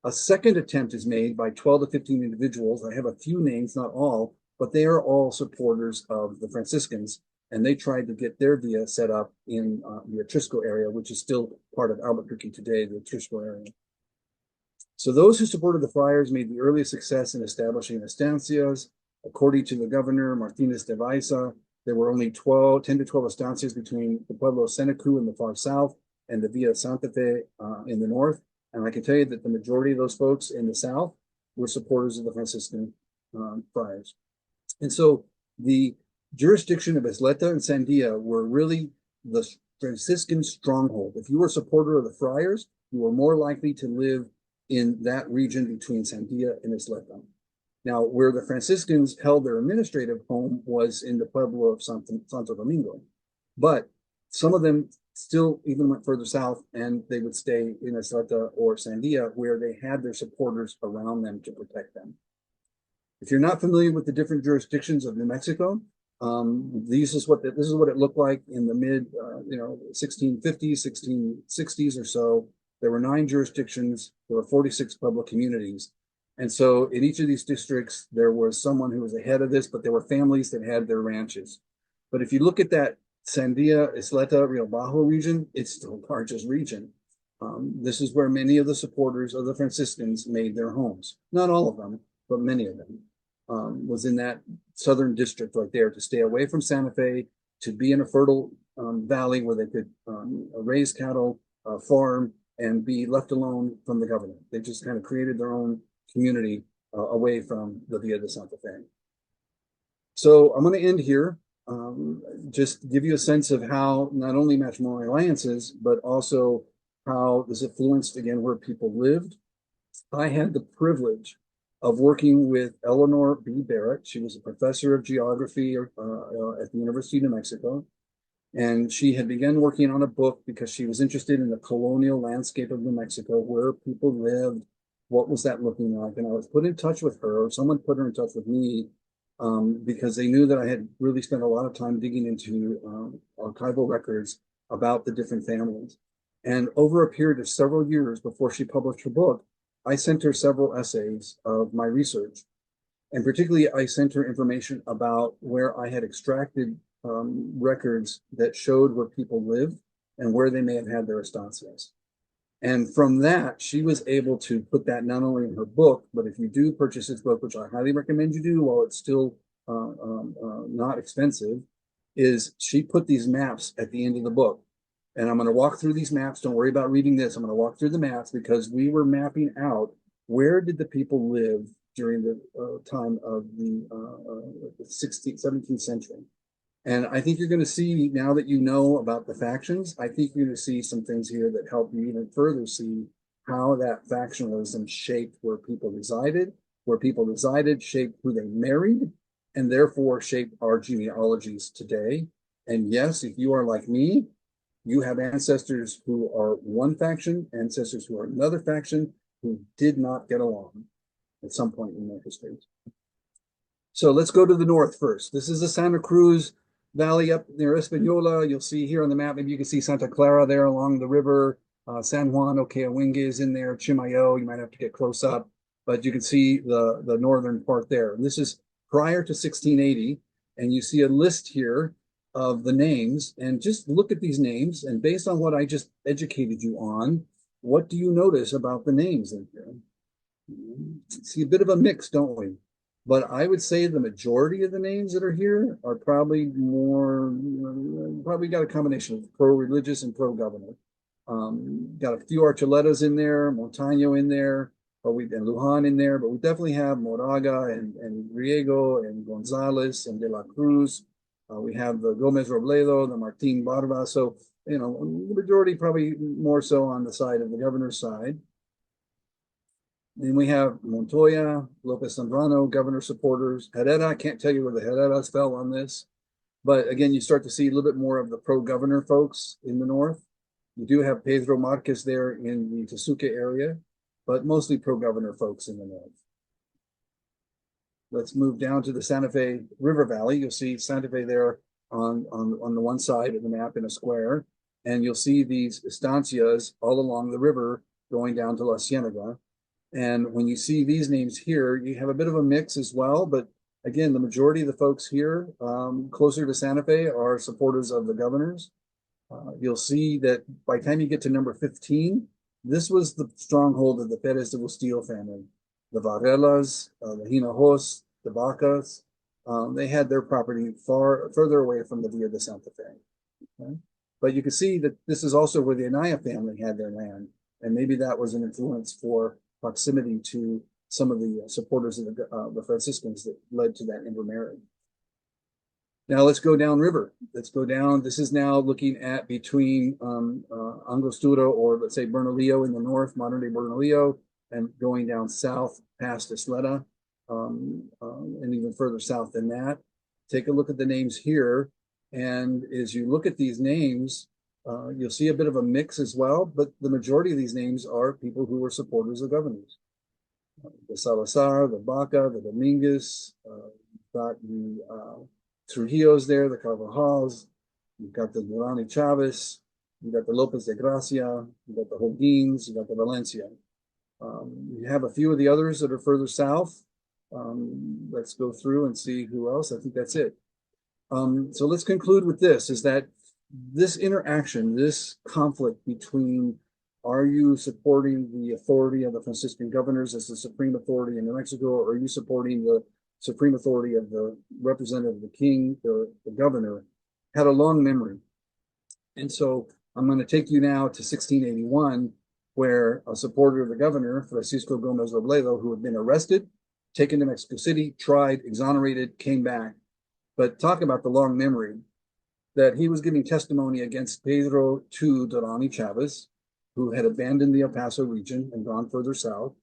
A second attempt is made by 12 to 15 individuals. I have a few names, not all, but they are all supporters of the Franciscans, and they tried to get their villa set up in the Atrisco area, which is still part of Albuquerque today, the Atrisco area. So those who supported the friars made the earliest success in establishing estancias. According to the governor, Martinez de Baiza, there were only 10 to 12 estancias between the Pueblo of Senecu in the far south and the Villa Santa Fe in the north. And I can tell you that the majority of those folks in the south were supporters of the Franciscan friars. And so the jurisdiction of Isleta and Sandia were really the Franciscan stronghold. If you were a supporter of the friars, you were more likely to live in that region between Sandia and Isleta. Now, where the Franciscans held their administrative home was in the Pueblo of Santo Domingo. But some of them still even went further south, and they would stay in Isleta or Sandia, where they had their supporters around them to protect them. If you're not familiar with the different jurisdictions of New Mexico, this is what it looked like in the mid 1650s, 1660s or so. There were 9 jurisdictions. There were 46 public communities. And so in each of these districts, there was someone who was the head of this, but there were families that had their ranches. But if you look at that Sandia, Isleta, Rio Bajo region, it's the largest region. This is where many of the supporters of the Franciscans made their homes. Not all of them, but many of them. Was in that southern district right there to stay away from Santa Fe, to be in a fertile valley where they could raise cattle, farm, and be left alone from the government. They just kind of created their own community away from the Villa de Santa Fe. So I'm going to end here, just give you a sense of how not only matrimonial alliances, but also how this influenced, again, where people lived. I had the privilege of working with Eleanor B. Barrett. She was a professor of geography at the University of New Mexico. And she had begun working on a book because she was interested in the colonial landscape of New Mexico, where people lived, what was that looking like? And I was put in touch with her, or someone put her in touch with me, because they knew that I had really spent a lot of time digging into archival records about the different families. And over a period of several years before she published her book, I sent her several essays of my research. And particularly, I sent her information about where I had extracted records that showed where people lived and where they may have had their estancias. And from that, she was able to put that not only in her book, but if you do purchase this book, which I highly recommend you do while it's still not expensive, is she put these maps at the end of the book. And I'm going to walk through these maps. Don't worry about reading this. I'm going to walk through the maps because we were mapping out where did the people live during the time of the 17th century. And I think you're going to see, now that you know about the factions, I think you're going to see some things here that help you even further see how that factionalism shaped where people resided, shaped who they married, and therefore shaped our genealogies today. And yes, if you are like me, you have ancestors who are one faction, ancestors who are another faction, who did not get along at some point in their history. So let's go to the north first. This is the Santa Cruz Valley up near Espanola. You'll see here on the map, maybe you can see Santa Clara there along the river. San Juan, Okeawinga is in there. Chimayo, you might have to get close up, but you can see the northern part there. And this is prior to 1680, and you see a list here of the names, and just look at these names, and based on what I just educated you on, what do you notice about the names in here? See a bit of a mix, don't we? But I would say the majority of the names that are here are probably more, probably got a combination of pro-religious and pro-governor. Got a few Archuletas in there, Montaño in there, and Lujan in there, but we definitely have Moraga and Riego and Gonzalez and De la Cruz. We have the Gomez Robledo, the Martin Barba. So, the majority probably more so on the side of the governor's side. Then we have Montoya, Lopez Zambrano, governor supporters. Herrera, I can't tell you where the Herreras fell on this. But again, you start to see a little bit more of the pro-governor folks in the north. You do have Pedro Marquez there in the Tesuque area, but mostly pro-governor folks in the north. Let's move down to the Santa Fe River Valley. You'll see Santa Fe there on the one side of the map in a square, and you'll see these estancias all along the river going down to La Cienega. And when you see these names here, you have a bit of a mix as well. But again, the majority of the folks here closer to Santa Fe are supporters of the governors. You'll see that by the time you get to number 15, this was the stronghold of the Perez de Bustillo family. The Varellas, the Hinojos, the Vacas, they had their property further away from the Via de Santa Fe. Okay? But you can see that this is also where the Anaya family had their land. And maybe that was an influence for proximity to some of the supporters of the Franciscans that led to that intermarriage. Now let's go downriver. Let's go down. This is now looking at between Angostura, or let's say Bernalillo in the north, modern day Bernalillo, and going down south past Isleta, and even further south than that. Take a look at the names here. And as you look at these names, you'll see a bit of a mix as well, but the majority of these names are people who were supporters of governors. The Salazar, the Baca, the Dominguez, got the Trujillos there, the Carvajals, you've got the Durani Chavez, you've got the Lopez de Gracia, you've got the Holguins, you've got the Valencia. You have a few of the others that are further south. Let's go through and see who else. I think that's it. So let's conclude with this, is that this interaction, this conflict between, are you supporting the authority of the Franciscan governors as the supreme authority in New Mexico, or are you supporting the supreme authority of the representative of the king, the governor, had a long memory. And so I'm going to take you now to 1681, where a supporter of the governor, Francisco Gomez Robledo, who had been arrested, taken to Mexico City, tried, exonerated, came back. But talk about the long memory, that he was giving testimony against Pedro II Durani Chavez, who had abandoned the El Paso region and gone further south.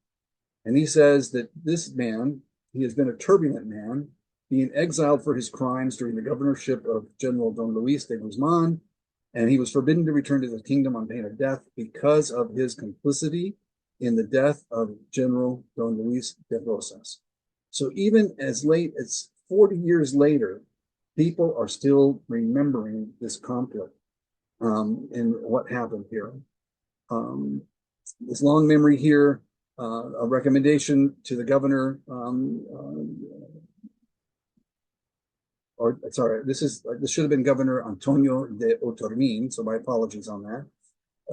And he says that this man, he has been a turbulent man, being exiled for his crimes during the governorship of General Don Luis de Guzman, and he was forbidden to return to the kingdom on pain of death because of his complicity in the death of General Don Luis de Rosas. So even as late as 40 years later, people are still remembering this conflict and what happened here. This long memory here, a recommendation to the governor, this should have been Governor Antonio de Otormin, so my apologies on that.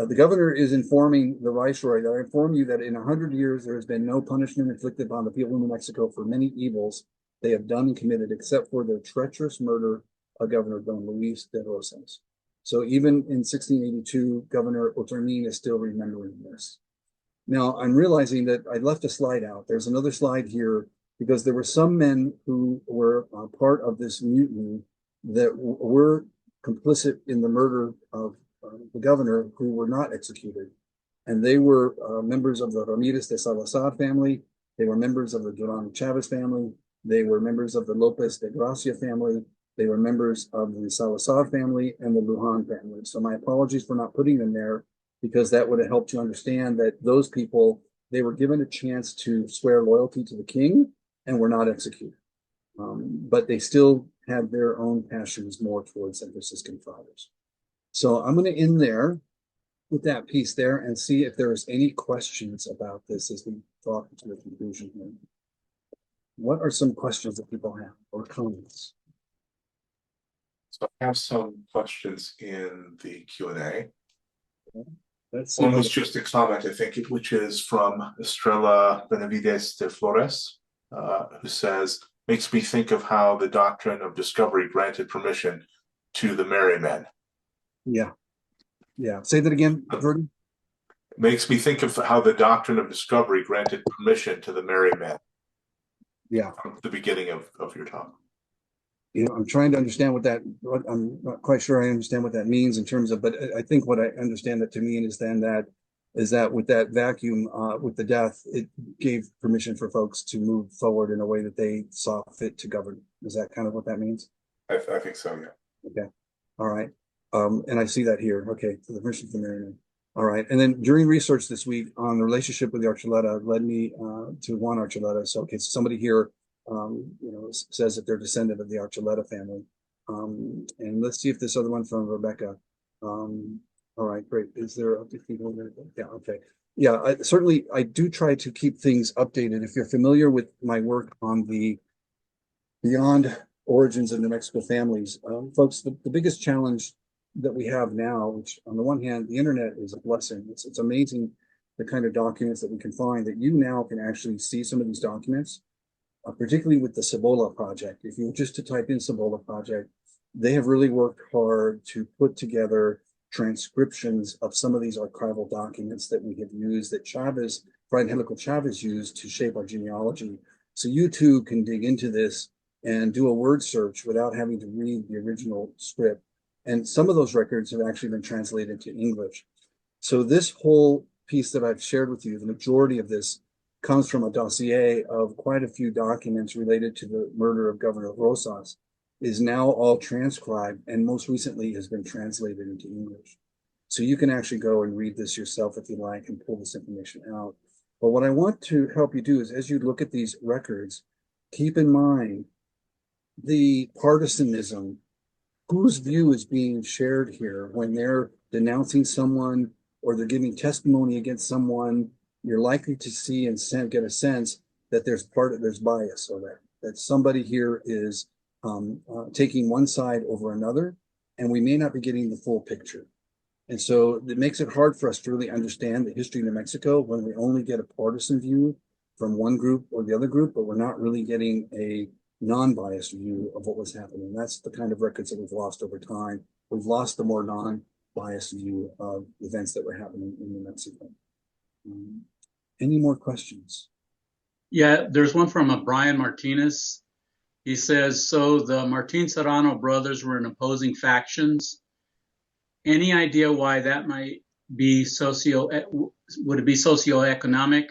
The governor is informing the viceroy that I inform you that in 100 years there has been no punishment inflicted upon the people of New Mexico for many evils they have done and committed, except for their treacherous murder of Governor Don Luis de Rosas. So even in 1682, Governor Otormin is still remembering this. Now, I'm realizing that I left a slide out. There's another slide here, because there were some men who were part of this mutiny that were complicit in the murder of the governor, who were not executed. And they were members of the Ramirez de Salazar family. They were members of the Durán Chavez family. They were members of the Lopez de Gracia family. They were members of the Salazar family and the Lujan family. So my apologies for not putting them there, because that would have helped you understand that those people, they were given a chance to swear loyalty to the king and were not executed. But they still had their own passions more towards the Franciscan fathers. So I'm going to end there with that piece there and see if there's any questions about this as we talk to the conclusion here. What are some questions that people have or comments? So I have some questions in the Q&A. Okay. One was just a comment, I think, which is from Estrella Benavides de Flores. who says, makes me think of how the doctrine of discovery granted permission to the merry men. Yeah. Yeah. Say that again, Jordan. Makes me think of how the doctrine of discovery granted permission to the merry men. Yeah. From the beginning of your talk. I'm trying to understand what I'm not quite sure I understand what that means in terms of, but I think what I understand that to mean is then that with that vacuum, with the death, it gave permission for folks to move forward in a way that they saw fit to govern. Is that kind of what that means? I think so, yeah. Okay. All right. And I see that here. Okay. For the permission for the Marion. All right. And then during research this week on the relationship with the Archuleta led me to Juan Archuleta. So, okay, so somebody here, says that they're descendant of the Archuleta family. And let's see if this other one from Rebecca. All right, great. Is there a yeah, okay. Yeah, certainly I do try to keep things updated. If you're familiar with my work on the Beyond Origins of New Mexico Families, folks, the biggest challenge that we have now, which on the one hand, the internet is a blessing. It's amazing the kind of documents that we can find, that you now can actually see some of these documents, particularly with the Cibola project. If you were just to type in Cibola project, they have really worked hard to put together transcriptions of some of these archival documents that we have used, that Brian Helical Chavez used to shape our genealogy. So you too can dig into this and do a word search without having to read the original script. And some of those records have actually been translated to English. So this whole piece that I've shared with you, the majority of this comes from a dossier of quite a few documents related to the murder of Governor Rosas, is now all transcribed and most recently has been translated into English. So you can actually go and read this yourself if you like and pull this information out. But what I want to help you do is, as you look at these records, keep in mind the partisanism, whose view is being shared here when they're denouncing someone or they're giving testimony against someone. You're likely to see and get a sense that there's bias, or that somebody here is taking one side over another, and we may not be getting the full picture. And so it makes it hard for us to really understand the history of New Mexico when we only get a partisan view from one group or the other group, but we're not really getting a non-biased view of what was happening. That's the kind of records that we've lost over time. We've lost the more non-biased view of events that were happening in New Mexico. Any more questions? Yeah, there's one from Brian Martinez. He says, so the Martin Serrano brothers were in opposing factions. Any idea why that might be would it be socioeconomic?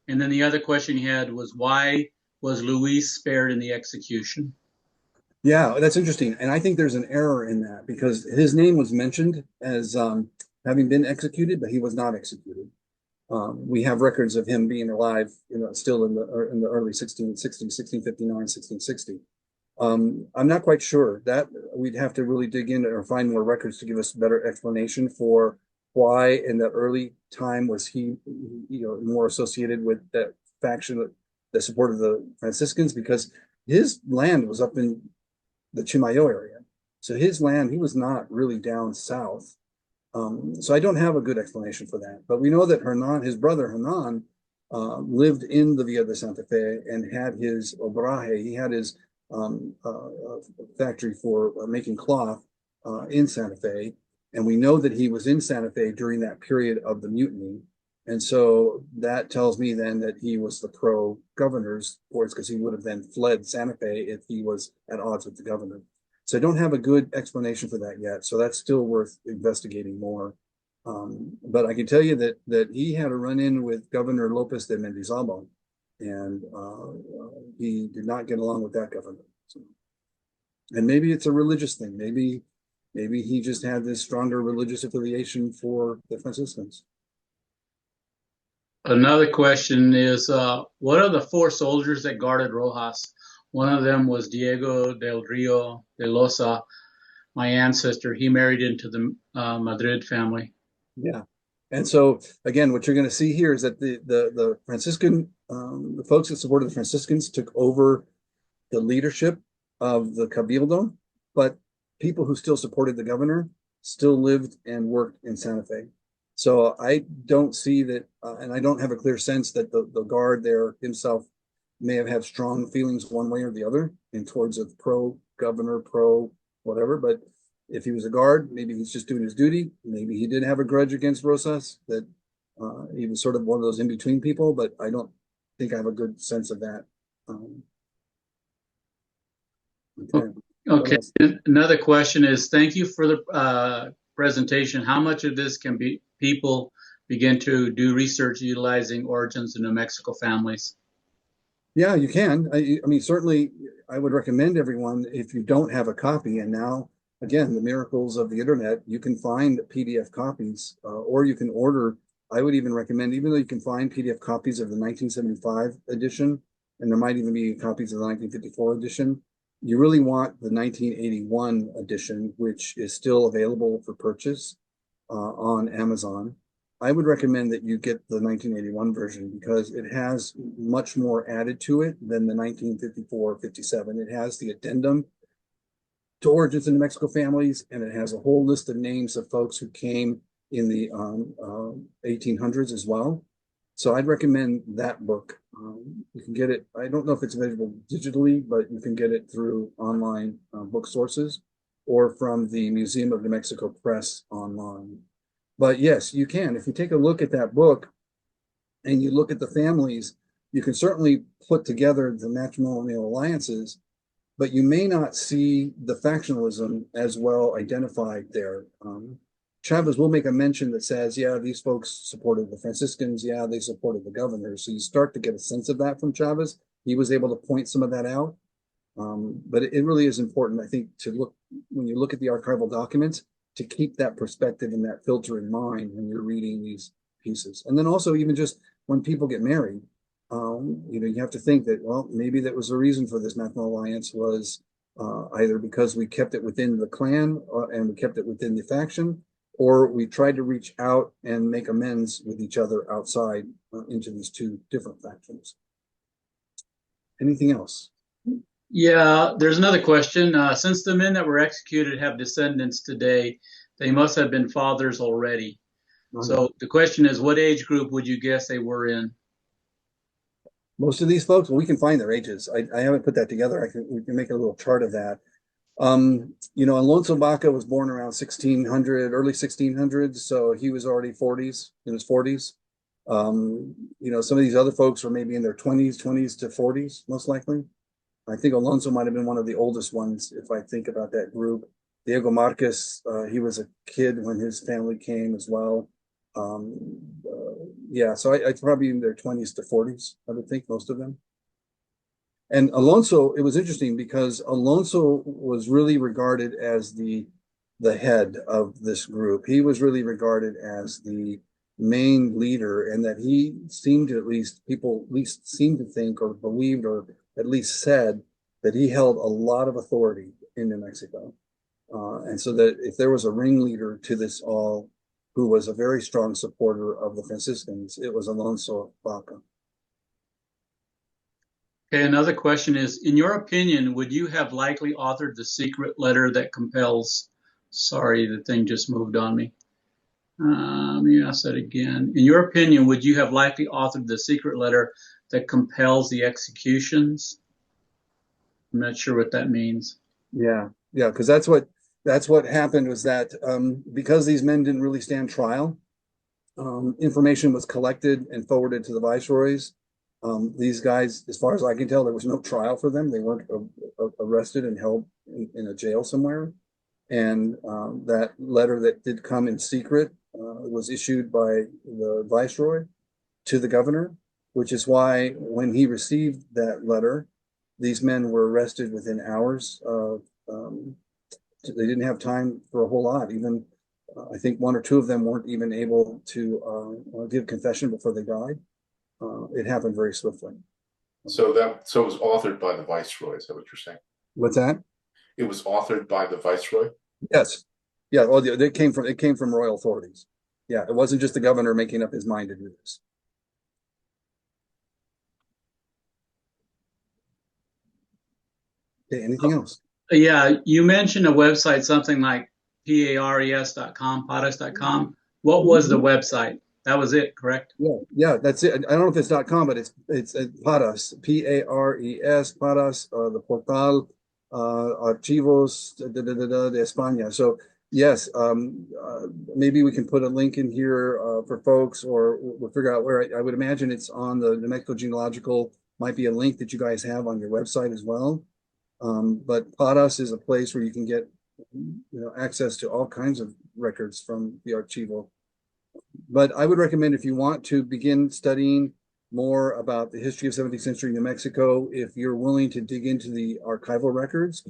And then the other question he had was, why was Luis spared in the execution? Yeah, that's interesting. And I think there's an error in that, because his name was mentioned as having been executed, but he was not executed. We have records of him being alive, still in the early 1660s, 1659, 1660. I'm not quite sure. That we'd have to really dig in or find more records to give us a better explanation for why in the early time was he, more associated with that faction that supported the Franciscans, because his land was up in the Chimayo area. So his land, he was not really down south. So I don't have a good explanation for that. But we know that Hernan, his brother Hernan, lived in the Villa de Santa Fe and had his obraje. He had his factory for making cloth in Santa Fe. And we know that he was in Santa Fe during that period of the mutiny. And so that tells me then that he was the pro-governor's force, because he would have then fled Santa Fe if he was at odds with the governor. So I don't have a good explanation for that yet. So that's still worth investigating more. But I can tell you that he had a run-in with Governor Lopez de Mendizábal, and he did not get along with that governor. So, and maybe it's a religious thing. Maybe he just had this stronger religious affiliation for the Franciscans. Another question is, what are the four soldiers that guarded Rojas? One of them was Diego del Rio de Loza, my ancestor. He married into the Madrid family. Yeah. And so, again, what you're going to see here is that the Franciscan, the folks that supported the Franciscans took over the leadership of the Cabildo, but people who still supported the governor still lived and worked in Santa Fe. So I don't see that, and I don't have a clear sense that the guard there himself may have had strong feelings one way or the other in towards a pro-governor, pro-whatever. But if he was a guard, maybe he's just doing his duty. Maybe he did have a grudge against Rosas, that he was sort of one of those in-between people, but I don't think I have a good sense of that. Okay. Okay. Another question is, thank you for the presentation. How much of this can be people begin to do research utilizing origins of New Mexico families? Yeah, you can. I mean, certainly I would recommend everyone, if you don't have a copy, and now, again, the miracles of the internet, you can find PDF copies, or you can order. I would even recommend, even though you can find PDF copies of the 1975 edition, and there might even be copies of the 1954 edition, you really want the 1981 edition, which is still available for purchase on Amazon. I would recommend that you get the 1981 version because it has much more added to it than the 1954-57. It has the addendum to origins in New Mexico families, and it has a whole list of names of folks who came in the 1800s as well. So I'd recommend that book. You can get it. I don't know if it's available digitally, but you can get it through online book sources or from the Museum of New Mexico Press online. But yes, you can. If you take a look at that book and you look at the families, you can certainly put together the matrimonial alliances, but you may not see the factionalism as well identified there. Chavez will make a mention that says, yeah, these folks supported the Franciscans. Yeah, they supported the governors. So you start to get a sense of that from Chavez. He was able to point some of that out. But it really is important, I think, to look, when you look at the archival documents, to keep that perspective and that filter in mind when you're reading these pieces. And then also even just when people get married, you have to think that, well, maybe that was the reason for this matrimonial alliance was either because we kept it within the clan and we kept it within the faction, or we tried to reach out and make amends with each other outside into these two different factions. Anything else? Yeah, there's another question. Since the men that were executed have descendants today, they must have been fathers already. So the question is, what age group would you guess they were in? Most of these folks, well, we can find their ages. I haven't put that together. We can make a little chart of that. Alonso Baca was born around 1600, early 1600s, so he was already in his 40s. Some of these other folks were maybe in their 20s to 40s, most likely. I think Alonso might have been one of the oldest ones, if I think about that group. Diego Marquez, he was a kid when his family came as well. So I probably in their 20s to 40s, I would think, most of them. And Alonso, it was interesting because Alonso was really regarded as the head of this group. He was really regarded as the main leader, and that he seemed to, people seemed to think or believed or at least said that he held a lot of authority in New Mexico. And so that if there was a ringleader to this all who was a very strong supporter of the Franciscans, it was Alonso Baca. Okay, another question is, in your opinion, would you have likely authored the secret letter that compels, sorry, the thing just moved on me. Let me ask that again. In your opinion, would you have likely authored the secret letter that compels the executions? I'm not sure what that means. Yeah, because that's what happened was that because these men didn't really stand trial, information was collected and forwarded to the viceroys. These guys, as far as I can tell, there was no trial for them. They weren't arrested and held in a jail somewhere. And that letter that did come in secret was issued by the viceroy to the governor, which is why when he received that letter, these men were arrested within hours of, they didn't have time for a whole lot. Even I think one or two of them weren't even able to give confession before they died. It happened very swiftly. So it was authored by the viceroy. Is that what you're saying? What's that? It was authored by the viceroy? Yes. Yeah. Well, it came from royal authorities. Yeah. It wasn't just the governor making up his mind to do this. Okay, anything else? Yeah, you mentioned a website, something like pares.com, pares.com. What was the website? That was it, correct? Yeah, that's it. I don't know if it's .com, but it's Paras, Pares, Paras, the Portal, Archivos de España. So yes, maybe we can put a link in here for folks, or we'll figure out where. I would imagine it's on the New Mexico Genealogical. Might be a link that you guys have on your website as well. But Paras is a place where you can get access to all kinds of records from the archivo. But I would recommend, if you want to begin studying more about the history of 17th century New Mexico, if you're willing to dig into the archival records,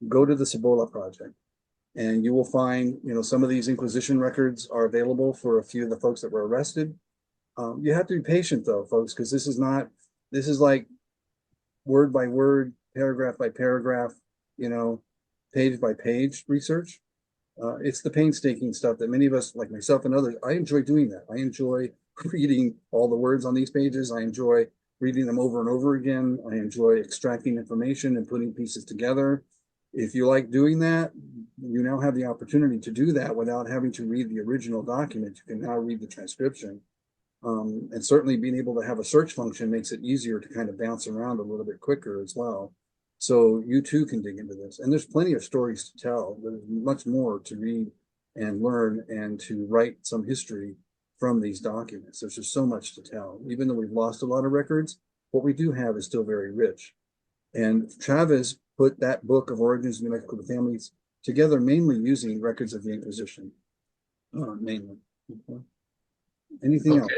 go to the Cibola Project. And you will find, some of these Inquisition records are available for a few of the folks that were arrested. You have to be patient though, folks, because this is like word by word, paragraph by paragraph, page by page research. It's the painstaking stuff that many of us, like myself and others, I enjoy doing that. I enjoy reading all the words on these pages. I enjoy reading them over and over again. I enjoy extracting information and putting pieces together. If you like doing that, you now have the opportunity to do that without having to read the original document. You can now read the transcription. And certainly being able to have a search function makes it easier to kind of bounce around a little bit quicker as well. So you too can dig into this. And there's plenty of stories to tell. There's much more to read and learn and to write some history from these documents. There's just so much to tell. Even though we've lost a lot of records, what we do have is still very rich. And Chavez put that book of Origins of New Mexico Families together mainly using records of the Inquisition, mainly. Anything else?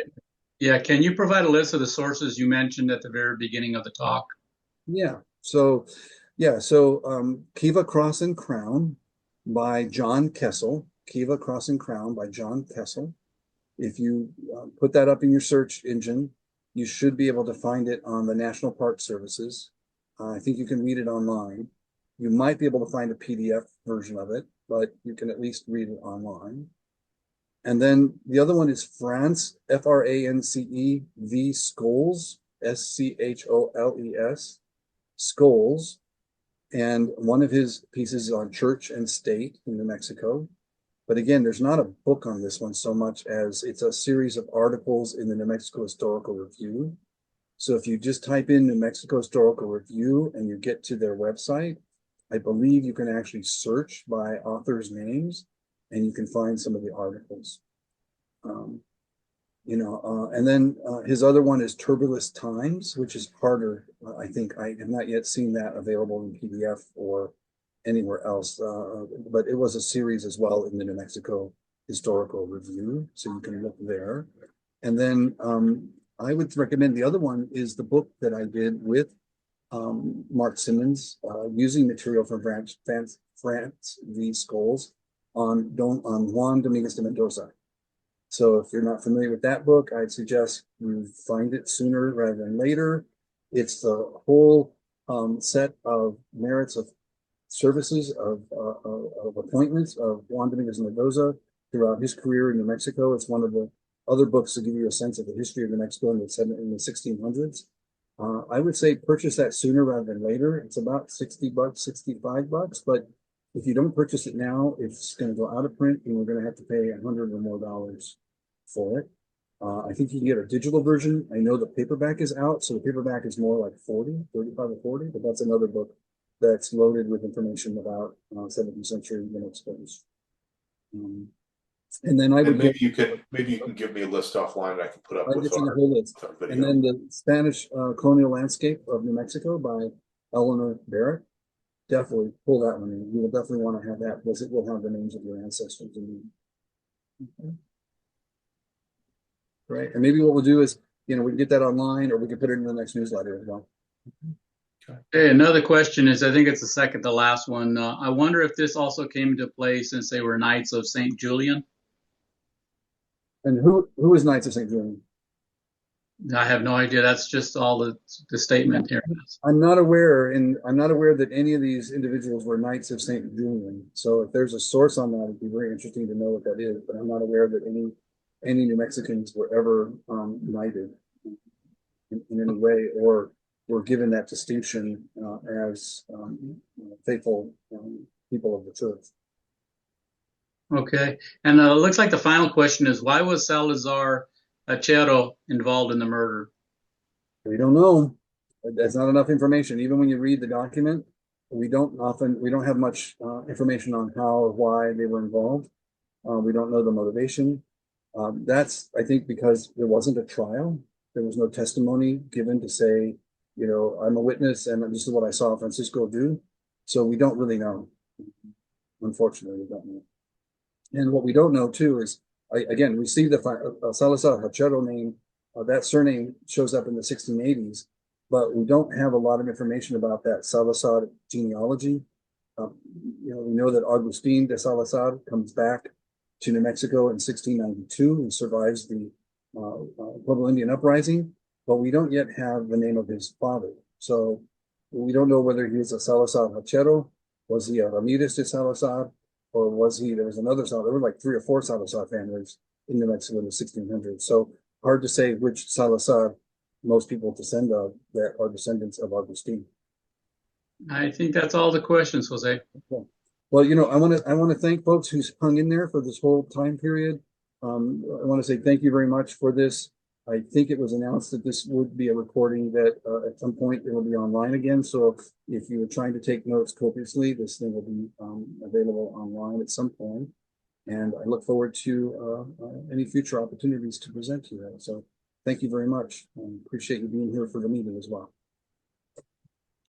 Yeah, can you provide a list of the sources you mentioned at the very beginning of the talk? Yeah. So Kiva Cross and Crown by John Kessel. Kiva Cross and Crown by John Kessel. If you put that up in your search engine, you should be able to find it on the National Park Services. I think you can read it online. You might be able to find a PDF version of it, but you can at least read it online. And then the other one is France, France, V. Scholes, Scholes, Scholes. And one of his pieces is on church and state in New Mexico. But again, there's not a book on this one so much as it's a series of articles in the New Mexico Historical Review. So if you just type in New Mexico Historical Review and you get to their website, I believe you can actually search by authors' names and you can find some of the articles. And then his other one is Turbulent Times, which is harder. I think I have not yet seen that available in PDF or anywhere else, but it was a series as well in the New Mexico Historical Review, so you can look there. And then I would recommend the other one is the book that I did with Marc Simmons, using material from France v. Scholes on Juan Dominguez de Mendoza. So if you're not familiar with that book, I'd suggest you find it sooner rather than later. It's the whole set of merits of services of appointments of Juan Dominguez de Mendoza throughout his career in New Mexico. It's one of the other books to give you a sense of the history of New Mexico in the 1600s. I would say purchase that sooner rather than later. It's about $60, $65, but if you don't purchase it now, it's going to go out of print and we're going to have to pay $100 or more for it. I think you can get a digital version. I know the paperback is out, so the paperback is more like 35 or 40, but that's another book that's loaded with information about 17th century New Mexico. And then maybe you can give me a list offline that I can put up with our whole list. And then the Spanish Colonial Landscape of New Mexico by Eleanor B. Definitely pull that one in. You will definitely want to have that because it will have the names of your ancestors in it. Okay. Right. And maybe what we'll do is, we can get that online or we can put it in the next newsletter as well. Okay, another question is, I think it's the second to last one. I wonder if this also came into play since they were Knights of St. Julian. And who is Knights of St. Julian? I have no idea. That's just all the statement here. I'm not aware that any of these individuals were Knights of St. Julian. So if there's a source on that, it'd be very interesting to know what that is. But I'm not aware that any New Mexicans were ever knighted in any way or were given that distinction as faithful people of the church. Okay, and it looks like the final question is, why was Salazar Hachero involved in the murder? We don't know. That's not enough information. Even when you read the document, we don't have much information on how or why they were involved. We don't know the motivation. That's, I think, because there wasn't a trial. There was no testimony given to say, I'm a witness and this is what I saw Francisco do. So we don't really know. Unfortunately, we don't know. And what we don't know too is, again, we see the Salazar Hachero name. That surname shows up in the 1680s, but we don't have a lot of information about that Salazar genealogy. We know that Agustin de Salazar comes back to New Mexico in 1692 and survives the Pueblo Indian uprising, but we don't yet have the name of his father. So we don't know whether he was a Salazar Hachero, was he a Ramirez de Salazar, or was he, there was another Salazar, there were like 3 or 4 Salazar families in New Mexico in the 1600s. So hard to say which Salazar most people descend of that are descendants of Agustin. I think that's all the questions, Jose. Okay. Well, I want to thank folks who's hung in there for this whole time period. I want to say thank you very much for this. I think it was announced that this would be a recording that at some point it will be online again. So if you were trying to take notes copiously, this thing will be available online at some point. And I look forward to any future opportunities to present to you. So thank you very much. Appreciate you being here for the meeting as well.